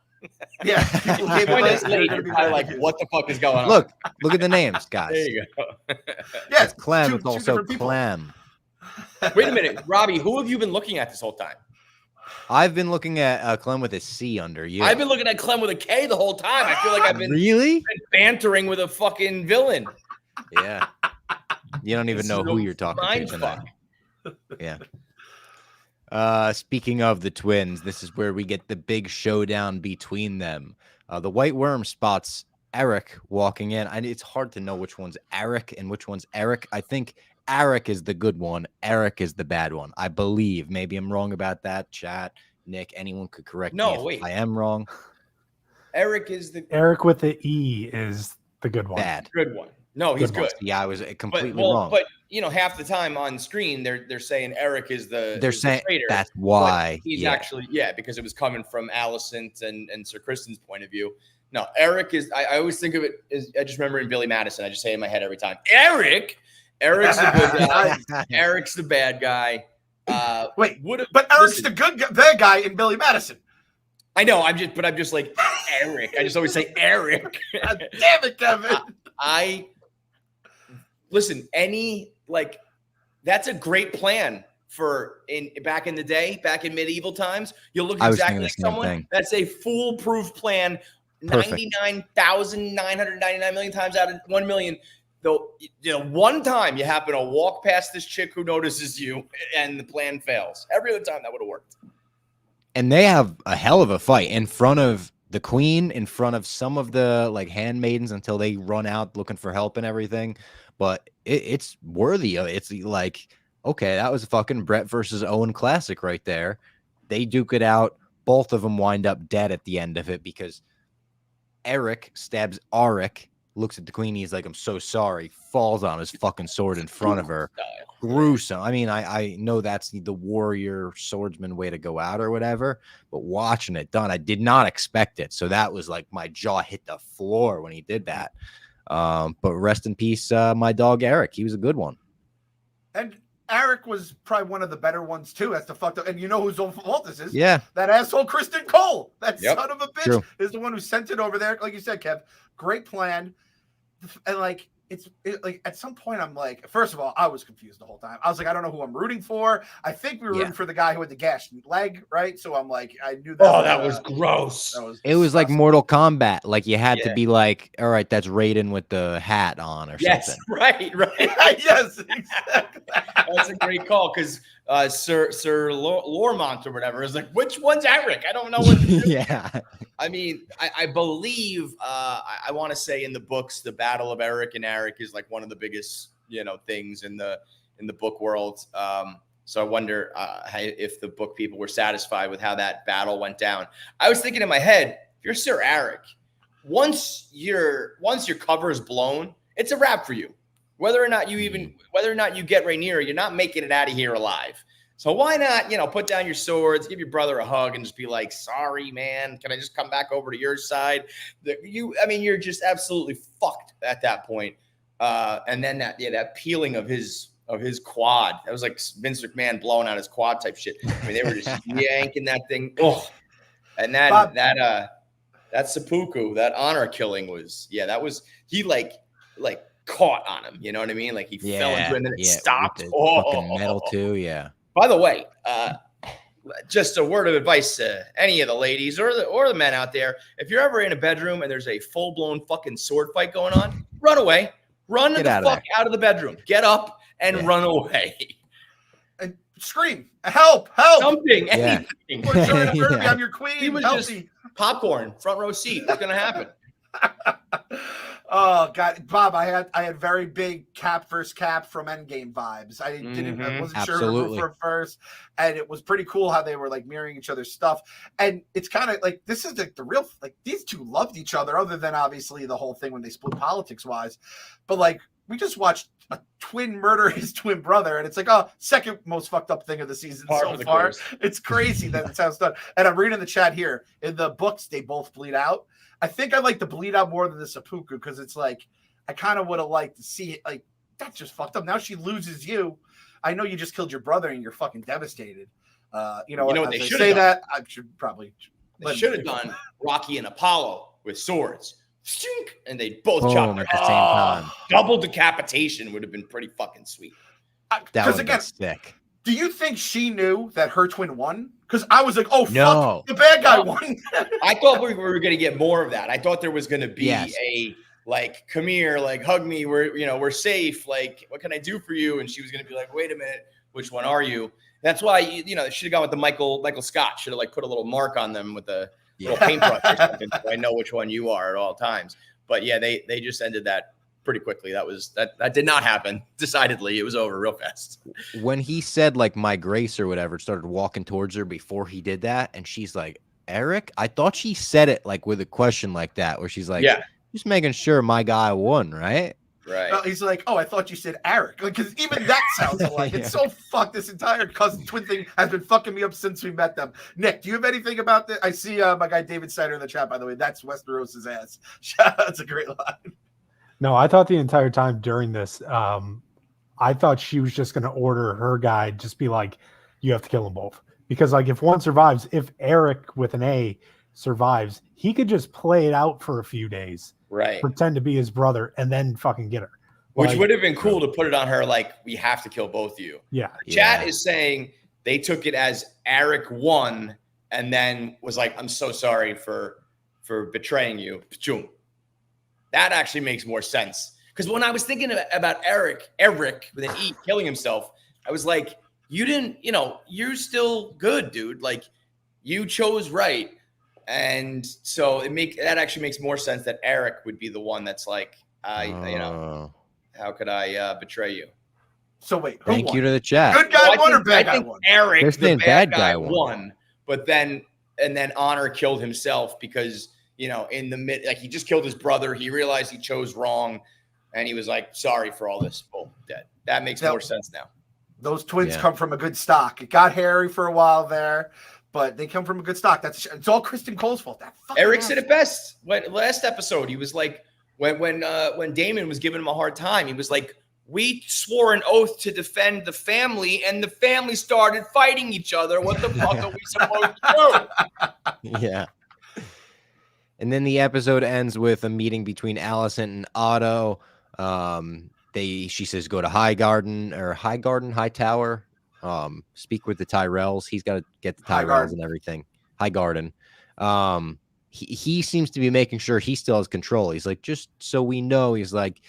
Yeah, like what the fuck is going on? Look at the names, guys. There you go. Yeah, it's Clem. It's also Clem. Wait a minute, Robbie. Who have you been looking at this whole time? I've been looking at Clem with a C under you. I've been looking at Clem with a K the whole time. I feel like I've been been bantering with a fucking villain. Yeah. You don't even know who you're talking to tonight. Yeah. Speaking of the twins, this is where we get the big showdown between them. The White Worm spots Eric walking in. It's hard to know which one's Eric and which one's Eric. I think Eric is the good one. Eric is the bad one. I believe. Maybe I'm wrong about that. Chat, Nick, anyone could correct me if I am wrong. Eric with the E is the good one. Bad. Good one. No, he's good. Yeah, I was completely wrong. But half the time on screen they're saying Eric is the traitor. That's why he's actually because it was coming from Alicent and Sir Criston's point of view. No, Eric is. I always think of it as I just remember in Billy Madison. I just say it in my head every time. Eric's the good guy. Eric's the bad guy. But Eric's the bad guy in Billy Madison. I know. I'm just like Eric. I just always say Eric. God damn it, Kevin. Listen. That's a great plan for back in the day, back in medieval times. You'll look exactly like someone. That's a foolproof plan. 99,999 million times out of 1 million. Though, one time you happen to walk past this chick who notices you and the plan fails. Every other time that would have worked. And they have a hell of a fight in front of the queen, in front of some of the handmaidens until they run out looking for help and everything. But it's worthy of it. It's like, okay, that was a fucking Brett versus Owen classic right there. They duke it out. Both of them wind up dead at the end of it because Eric stabs Auric. Looks at the queen. He's like, I'm so sorry. Falls on his fucking sword in front of her. Gruesome. I mean, I know that's the warrior swordsman way to go out or whatever, but watching it done, I did not expect it. So that was like my jaw hit the floor when he did that. But rest in peace, my dog Eric. He was a good one. And Eric was probably one of the better ones too. That's the fucked up. And you know whose own fault this is? Yeah. That asshole Criston Cole. That son of a bitch is the one who sent it over there. Like you said, Kev, great plan. And it's at some point I'm like, first of all, I was confused the whole time. I was like, I don't know who I'm rooting for. I think we were rooting for the guy who had the gashed leg, right? So I'm like, I knew that. Oh, that was gross. It was like Mortal Kombat. Like you had to be like, all right, that's Raiden with the hat on or something. Right. Yes, exactly. That's a great call because Sir Lormont or whatever. It's like, which one's Eric? I don't know what to do. Yeah. I mean, I believe I want to say in the books, the battle of Eric and Eric is like one of the biggest, things in the book world. So I wonder if the book people were satisfied with how that battle went down. I was thinking in my head, if you're Sir Eric, once your cover is blown, it's a wrap for you. Whether or not you get Rhaenyra, you're not making it out of here alive. So why not, put down your swords, give your brother a hug, and just be like, "Sorry, man. Can I just come back over to your side?" You're just absolutely fucked at that point. And then that peeling of his quad, that was like Vince McMahon blowing out his quad type shit. I mean, they were just yanking that thing. Oh, and that seppuku, that honor killing was, that was, he like caught on him. You know what I mean? Like he fell into it and then it stopped. Fucking metal too. Yeah. By the way, just a word of advice to any of the ladies or the men out there: if you're ever in a bedroom and there's a full blown fucking sword fight going on, run away. Run the fuck out of the bedroom. Get up and run away. And scream, help, help. Something, anything. I'm your queen. He was just popcorn, front row seat. What's going to happen? Oh God, Bob, I had very big Cap versus Cap from Endgame vibes. I wasn't sure who for first, and it was pretty cool how they were like mirroring each other's stuff. And it's kind of like this is like the real, like these two loved each other, other than obviously the whole thing when they split politics wise. But like we just watched a twin murder his twin brother, and it's like, second most fucked up thing of the season so far. It's crazy that it sounds done. And I'm reading the chat here. In the books, they both bleed out. I think I like the bleed out more than the seppuku because it's like I kind of would have liked to see it. Like that's just fucked up. Now she loses you. I know you just killed your brother and you're fucking devastated. You know what they should say done? That I should probably. They should have done Rocky and Apollo with swords. And they both chopped at the same time. Double decapitation would have been pretty fucking sweet. That would be sick. Do you think she knew that her twin won? Because I was like, no. Fuck, the bad guy won. I thought we were going to get more of that. I thought there was going to be a like, come here, like hug me. We're safe. Like, what can I do for you? And she was going to be like, wait a minute, which one are you? That's why they should have gone with the Michael Scott. Should have like put a little mark on them with a little paintbrush or something. So I know which one you are at all times. But yeah, they just ended that pretty quickly. That did not happen. Decidedly, it was over real fast. When he said like my grace or whatever, started walking towards her before he did that, and she's like, Eric? I thought she said it like with a question like that, where she's like, just making sure my guy won, right? Right. He's like, I thought you said Eric. Because even that sounds alike. It's so fucked. This entire cousin twin thing has been fucking me up since we met them. Nick, do you have anything about this? I see my guy David Snyder in the chat, by the way. That's Westeros's ass. That's a great line. No, I thought the entire time during this, I thought she was just going to order her guy, just be like, you have to kill them both. Because like if one survives, if Eric with an A survives, he could just play it out for a few days. Right. Pretend to be his brother and then fucking get her. Which would have been cool to put it on her like, we have to kill both of you. Yeah. Chat is saying they took it as Eric won and then was like, I'm so sorry for betraying you. That actually makes more sense. Because when I was thinking about Eric with an E killing himself, I was like, you didn't, you're still good, dude. Like you chose right. And so that actually makes more sense that Eric would be the one that's like, how could I betray you? So wait, thank you to the chat. Good guy won or bad guy won? Eric, the bad guy won, but then Honor killed himself because in the mid, like he just killed his brother. He realized he chose wrong, and he was like, sorry for all this. Oh, dead. That makes more sense now. Those twins come from a good stock. It got hairy for a while there. But they come from a good stock. It's all Criston Cole's fault. Eric said it best. Last episode, he was like, when Daemon was giving him a hard time, he was like, we swore an oath to defend the family, and the family started fighting each other. What the fuck are we supposed to do? Yeah. And then the episode ends with a meeting between Alicent and Otto. She says, go to High Tower. Speak with the Tyrells. He's got to get the Tyrells and everything. High Garden. He seems to be making sure he still has control. He's like, just so we know, he's like,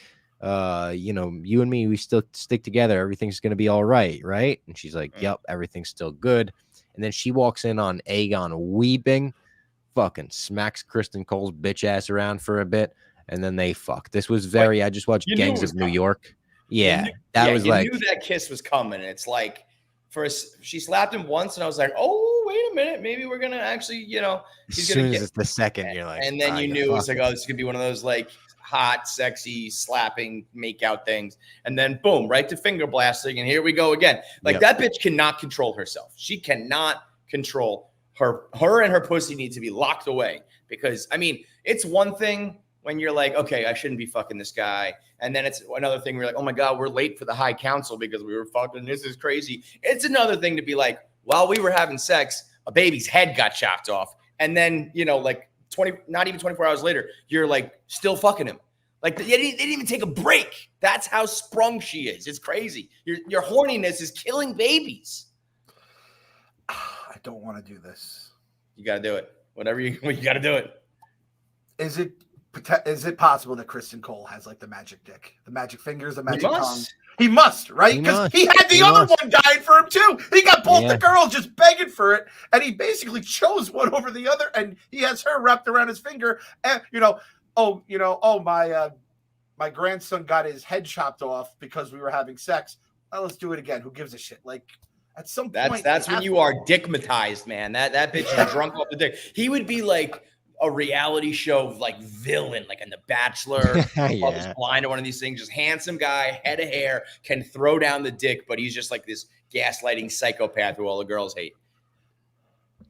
you know, you and me, we still stick together. Everything's gonna be all right, right? And she's like, yep, everything's still good. And then she walks in on Aegon weeping, fucking smacks Criston Cole's bitch ass around for a bit, and then they fuck. This was very. I just watched you knew it Gangs was of New coming. York. Yeah, You knew that kiss was coming. It's like she slapped him once, and I was like, oh, wait a minute, maybe we're gonna actually, you know, as soon as it's the second, you're like, and then you knew it was like, oh, this is gonna be one of those like hot, sexy, slapping, make out things, and then boom, right to finger blasting, and here we go again. Like that bitch cannot control herself. She cannot control her and her pussy need to be locked away, because I mean, it's one thing when you're like, okay, I shouldn't be fucking this guy. And then it's another thing where you're like, oh my God, we're late for the High Council because we were fucking, this is crazy. It's another thing to be like, while we were having sex, a baby's head got chopped off. And then, you know, like not even 24 hours later, you're like still fucking him. Like they didn't even take a break. That's how sprung she is. It's crazy. Your horniness is killing babies. I don't want to do this. You got to do it. You got to do it. Is it possible that Criston Cole has like the magic dick, the magic fingers, the magic tongue? He must, right? Because he had the other one dying for him too. He got both the girls just begging for it, and he basically chose one over the other, and he has her wrapped around his finger. And my grandson got his head chopped off because we were having sex. Well, let's do it again. Who gives a shit? Like at some point, that's when you are dickmatized, man. That bitch is drunk off the dick. He would be like a reality show like villain, like in The Bachelor, Love is Blind, or one of these things. Just handsome guy, head of hair, can throw down the dick, but he's just like this gaslighting psychopath who all the girls hate.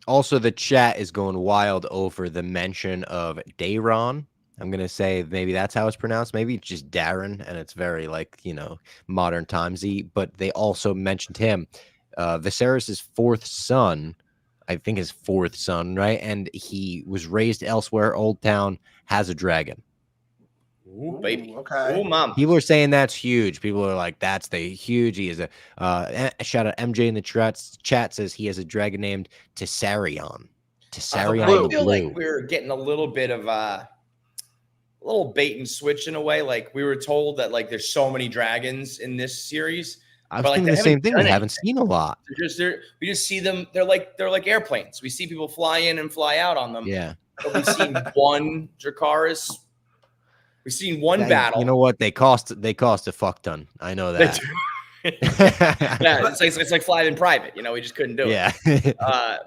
Also, the chat is going wild over the mention of Daemon. I'm gonna say maybe that's how it's pronounced. Maybe it's just Darren, and it's very like, you know, modern timesy. But they also mentioned him, Viserys's fourth son. I think his fourth son, right? And he was raised elsewhere. Old Town has a dragon. Ooh, baby. Okay. Ooh, mom. People are saying that's huge. People are like, that's the huge. He is a shout out MJ in the chat says he has a dragon named Tessarion. I feel like we're getting a little bit of a little bait and switch in a way. Like we were told that like there's so many dragons in this series. I was thinking the same thing. We haven't seen a lot. We just see them. They're like airplanes. We see people fly in and fly out on them. Yeah. But we've seen one Dracarys. We've seen one battle. You know what? They cost a fuck ton. I know that. Yeah, it's like flying in private. You know, we just couldn't do it. Yeah.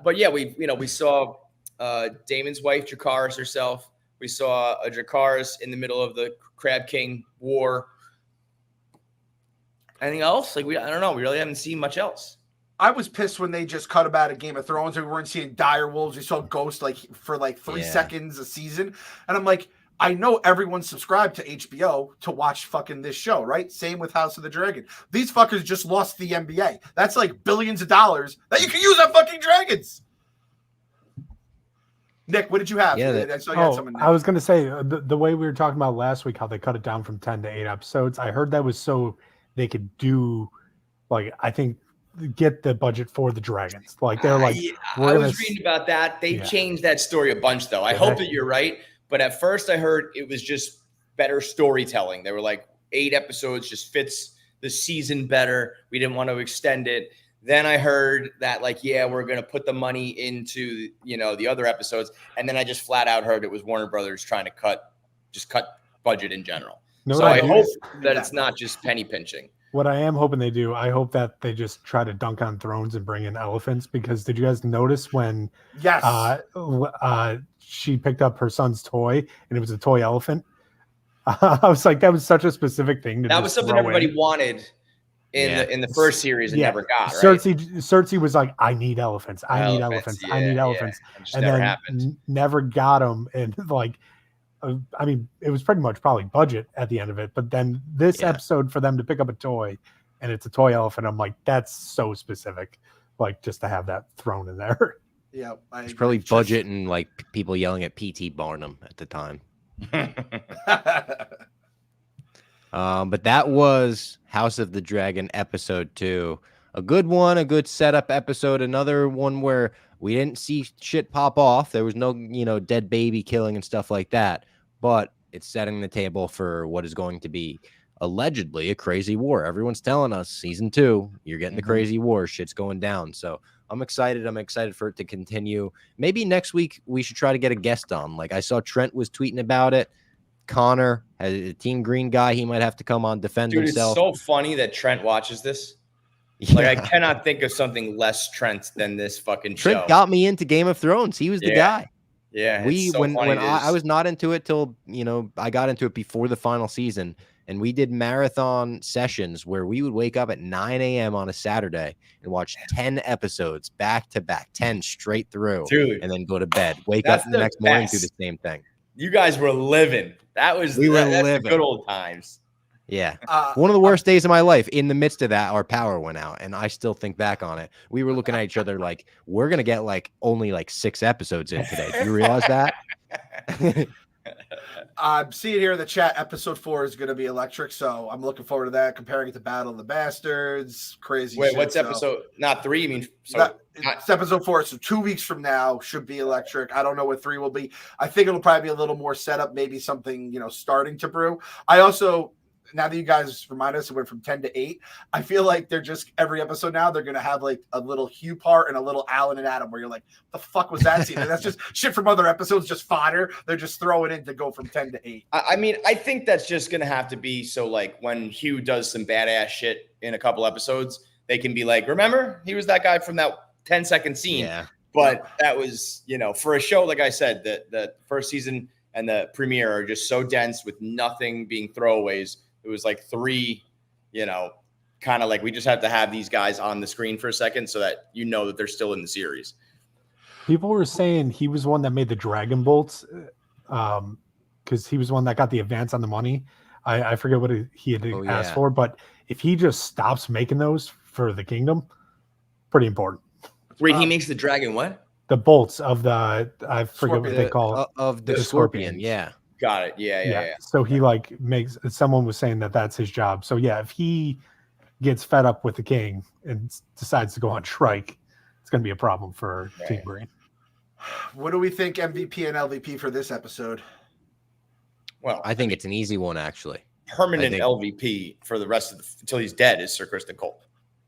But yeah, we saw Daemon's wife Dracarys herself. We saw a Dracarys in the middle of the Crab King War. Anything else? Like I don't know. We really haven't seen much else. I was pissed when they just cut him out of Game of Thrones. We weren't seeing dire wolves. We saw Ghost like for like 3 seconds a season, and I'm like, I know everyone's subscribed to HBO to watch fucking this show, right? Same with House of the Dragon. These fuckers just lost the NBA. That's like billions of dollars that you can use on fucking dragons. Nick, what did you have? Yeah, I saw you had something. I was going to say the way we were talking about last week, how they cut it down from 10 to 8 episodes. I heard that was so they could do, like, I think, get the budget for the dragons. Like they're like, I was reading about that. They changed that story a bunch, though. I hope that you're right. But at first, I heard it was just better storytelling. They were like 8 episodes just fits the season better. We didn't want to extend it. Then I heard that like, we're going to put the money into, the other episodes. And then I just flat out heard it was Warner Brothers trying to cut budget in general. So I hope that it's not just penny pinching. What I am hoping they do, I hope that they just try to dunk on thrones and bring in elephants, because did you guys notice when she picked up her son's toy and it was a toy elephant? I was like, that was such a specific thing. That was something everybody wanted in the first series and never got. Right? Cersei was like, I need elephants. I need elephants. I need elephants. And then never got them. And like, I mean, it was pretty much probably budget at the end of it. But then this episode for them to pick up a toy and it's a toy elephant, I'm like, that's so specific. Like just to have that thrown in there. Yeah. It's probably budget and like people yelling at P.T. Barnum at the time. But that was House of the Dragon episode 2. A good one, a good setup episode. Another one where we didn't see shit pop off. There was no, dead baby killing and stuff like that. But it's setting the table for what is going to be allegedly a crazy war. Everyone's telling us season 2, you're getting the crazy war. Shit's going down. So I'm excited. I'm excited for it to continue. Maybe next week we should try to get a guest on. Like I saw Trent was tweeting about it. Connor, a Team Green guy, he might have to come on, defend himself. It's so funny that Trent watches this. Yeah. Like I cannot think of something less Trent than this fucking show. Trent got me into Game of Thrones. He was the guy. Yeah, when I was not into it till I got into it before the final season, and we did marathon sessions where we would wake up at 9 a.m. on a Saturday and watch 10 episodes back to back, 10 straight through, dude, and then go to bed. Wake up the next morning, do the same thing. You guys were living. That's the good old times. Yeah. One of the worst days of my life. In the midst of that, our power went out, and I still think back on it. We were looking at each other like, we're going to get only 6 episodes in today. Do you realize that? I'm seeing here in the chat, episode 4 is going to be electric, so I'm looking forward to that. Comparing it to Battle of the Bastards, crazy. Wait, shit, what's episode? Not 3. You mean? It's episode 4. So 2 weeks from now should be electric. I don't know what 3 will be. I think it'll probably be a little more setup, maybe something starting to brew. I also. Now that you guys remind us it went from 10 to 8, I feel like they're just every episode now they're gonna have a little Hugh part and a little Alan and Adam where you're like, the fuck was that scene? And that's just shit from other episodes, just fodder. They're just throwing in to go from 10 to 8. I mean, I think that's just gonna have to be so when Hugh does some badass shit in a couple episodes, they can be like, remember he was that guy from that 10-second scene. Yeah. But that was for a show like I said, the first season and the premiere are just so dense with nothing being throwaways. It was 3, kind of we just have to have these guys on the screen for a second so that that they're still in the series. People were saying he was one that made the Dragon Bolts because he was one that got the advance on the money. I forget what he had asked for, but if he just stops making those for the kingdom, pretty important. Wait, he makes the dragon what? The bolts of the, I forget what they call it. Of the scorpion, yeah. Got it. Yeah. So he makes, someone was saying that that's his job. So yeah, if he gets fed up with the king and decides to go on strike, it's going to be a problem for Team Green. What do we think MVP and LVP for this episode? Well, I think it's an easy one, actually. Permanent LVP for the rest of until he's dead is Sir Criston Cole.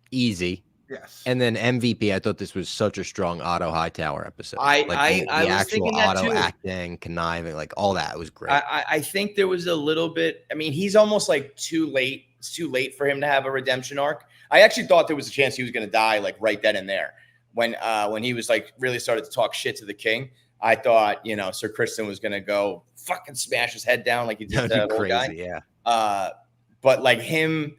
Easy. Yes. And then MVP, I thought this was such a strong Otto Hightower episode. I was actual thinking that Otto too. Acting, conniving, all that was great. I think there was a little bit. I mean, he's almost too late. It's too late for him to have a redemption arc. I actually thought there was a chance he was going to die right then and there when he was really started to talk shit to the king. I thought Sir Criston was going to go fucking smash his head down like he did that old guy. Yeah. But him.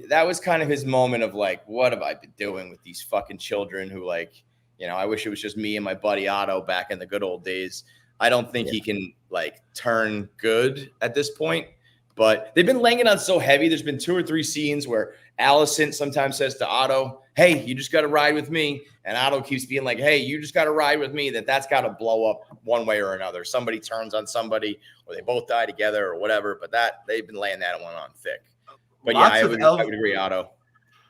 That was kind of his moment of what have I been doing with these fucking children who I wish it was just me and my buddy Otto back in the good old days. I don't think he can turn good at this point, but they've been laying it on so heavy. There's been 2 or 3 scenes where Alicent sometimes says to Otto, hey, you just got to ride with me. And Otto keeps being like, hey, you just got to ride with me. That's got to blow up one way or another. Somebody turns on somebody or they both die together or whatever. But they've been laying that one on thick. But I would agree, Otto.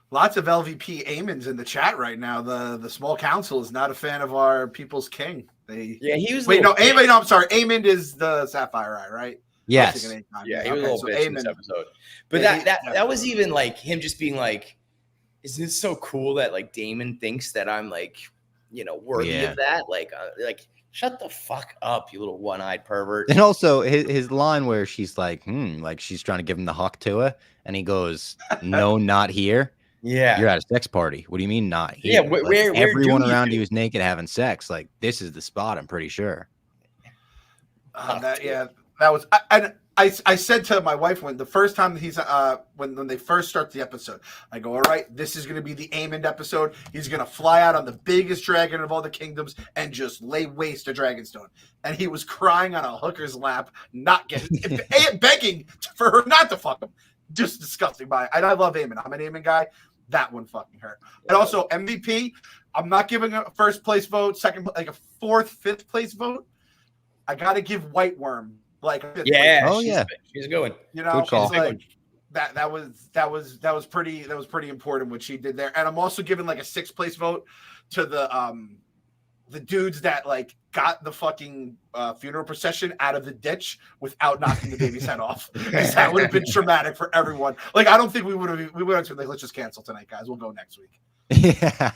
Lots of LVP Aemonds in the chat right now. The small council is not a fan of our people's king. He was. I'm sorry. Aemond is the Sapphire Eye, right? Yes. Yeah, he was a little bitch in this episode. But that was even him just being isn't it so cool that Daemon thinks that I'm worthy of that? Shut the fuck up, you little one-eyed pervert. And also his line where she's she's trying to give him the huck to her, and he goes, no, not here. Yeah. You're at a sex party. What do you mean not here? Yeah, where everyone around you is naked having sex. This is the spot, I'm pretty sure. That was I said to my wife when the first time he's when they first start the episode, I go, all right, this is going to be the Aemond episode. He's going to fly out on the biggest dragon of all the kingdoms and just lay waste to Dragonstone. And he was crying on a hooker's lap, not getting begging for her not to fuck him. Just disgusting. And I love Aemond. I'm an Aemond guy. That one fucking hurt. And also MVP, I'm not giving a first place vote, second, a 4th, 5th place vote. I got to give White Worm. She's going. That was pretty important what she did there. And I'm also giving a 6th place vote to the the dudes that like got the fucking funeral procession out of the ditch without knocking the baby's head off. Because that would have been traumatic for everyone. Like, I don't think we would have been like, let's just cancel tonight, guys. We'll go next week. Yeah.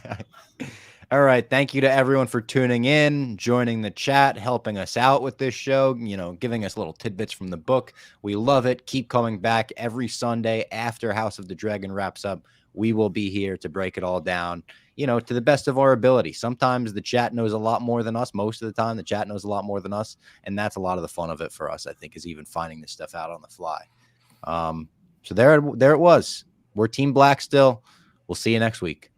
All right. Thank you to everyone for tuning in, joining the chat, helping us out with this show, giving us little tidbits from the book. We love it. Keep coming back every Sunday after House of the Dragon wraps up. We will be here to break it all down, to the best of our ability. Sometimes the chat knows a lot more than us. Most of the time, the chat knows a lot more than us. And that's a lot of the fun of it for us, I think, is even finding this stuff out on the fly. So there it was. We're Team Black still. We'll see you next week.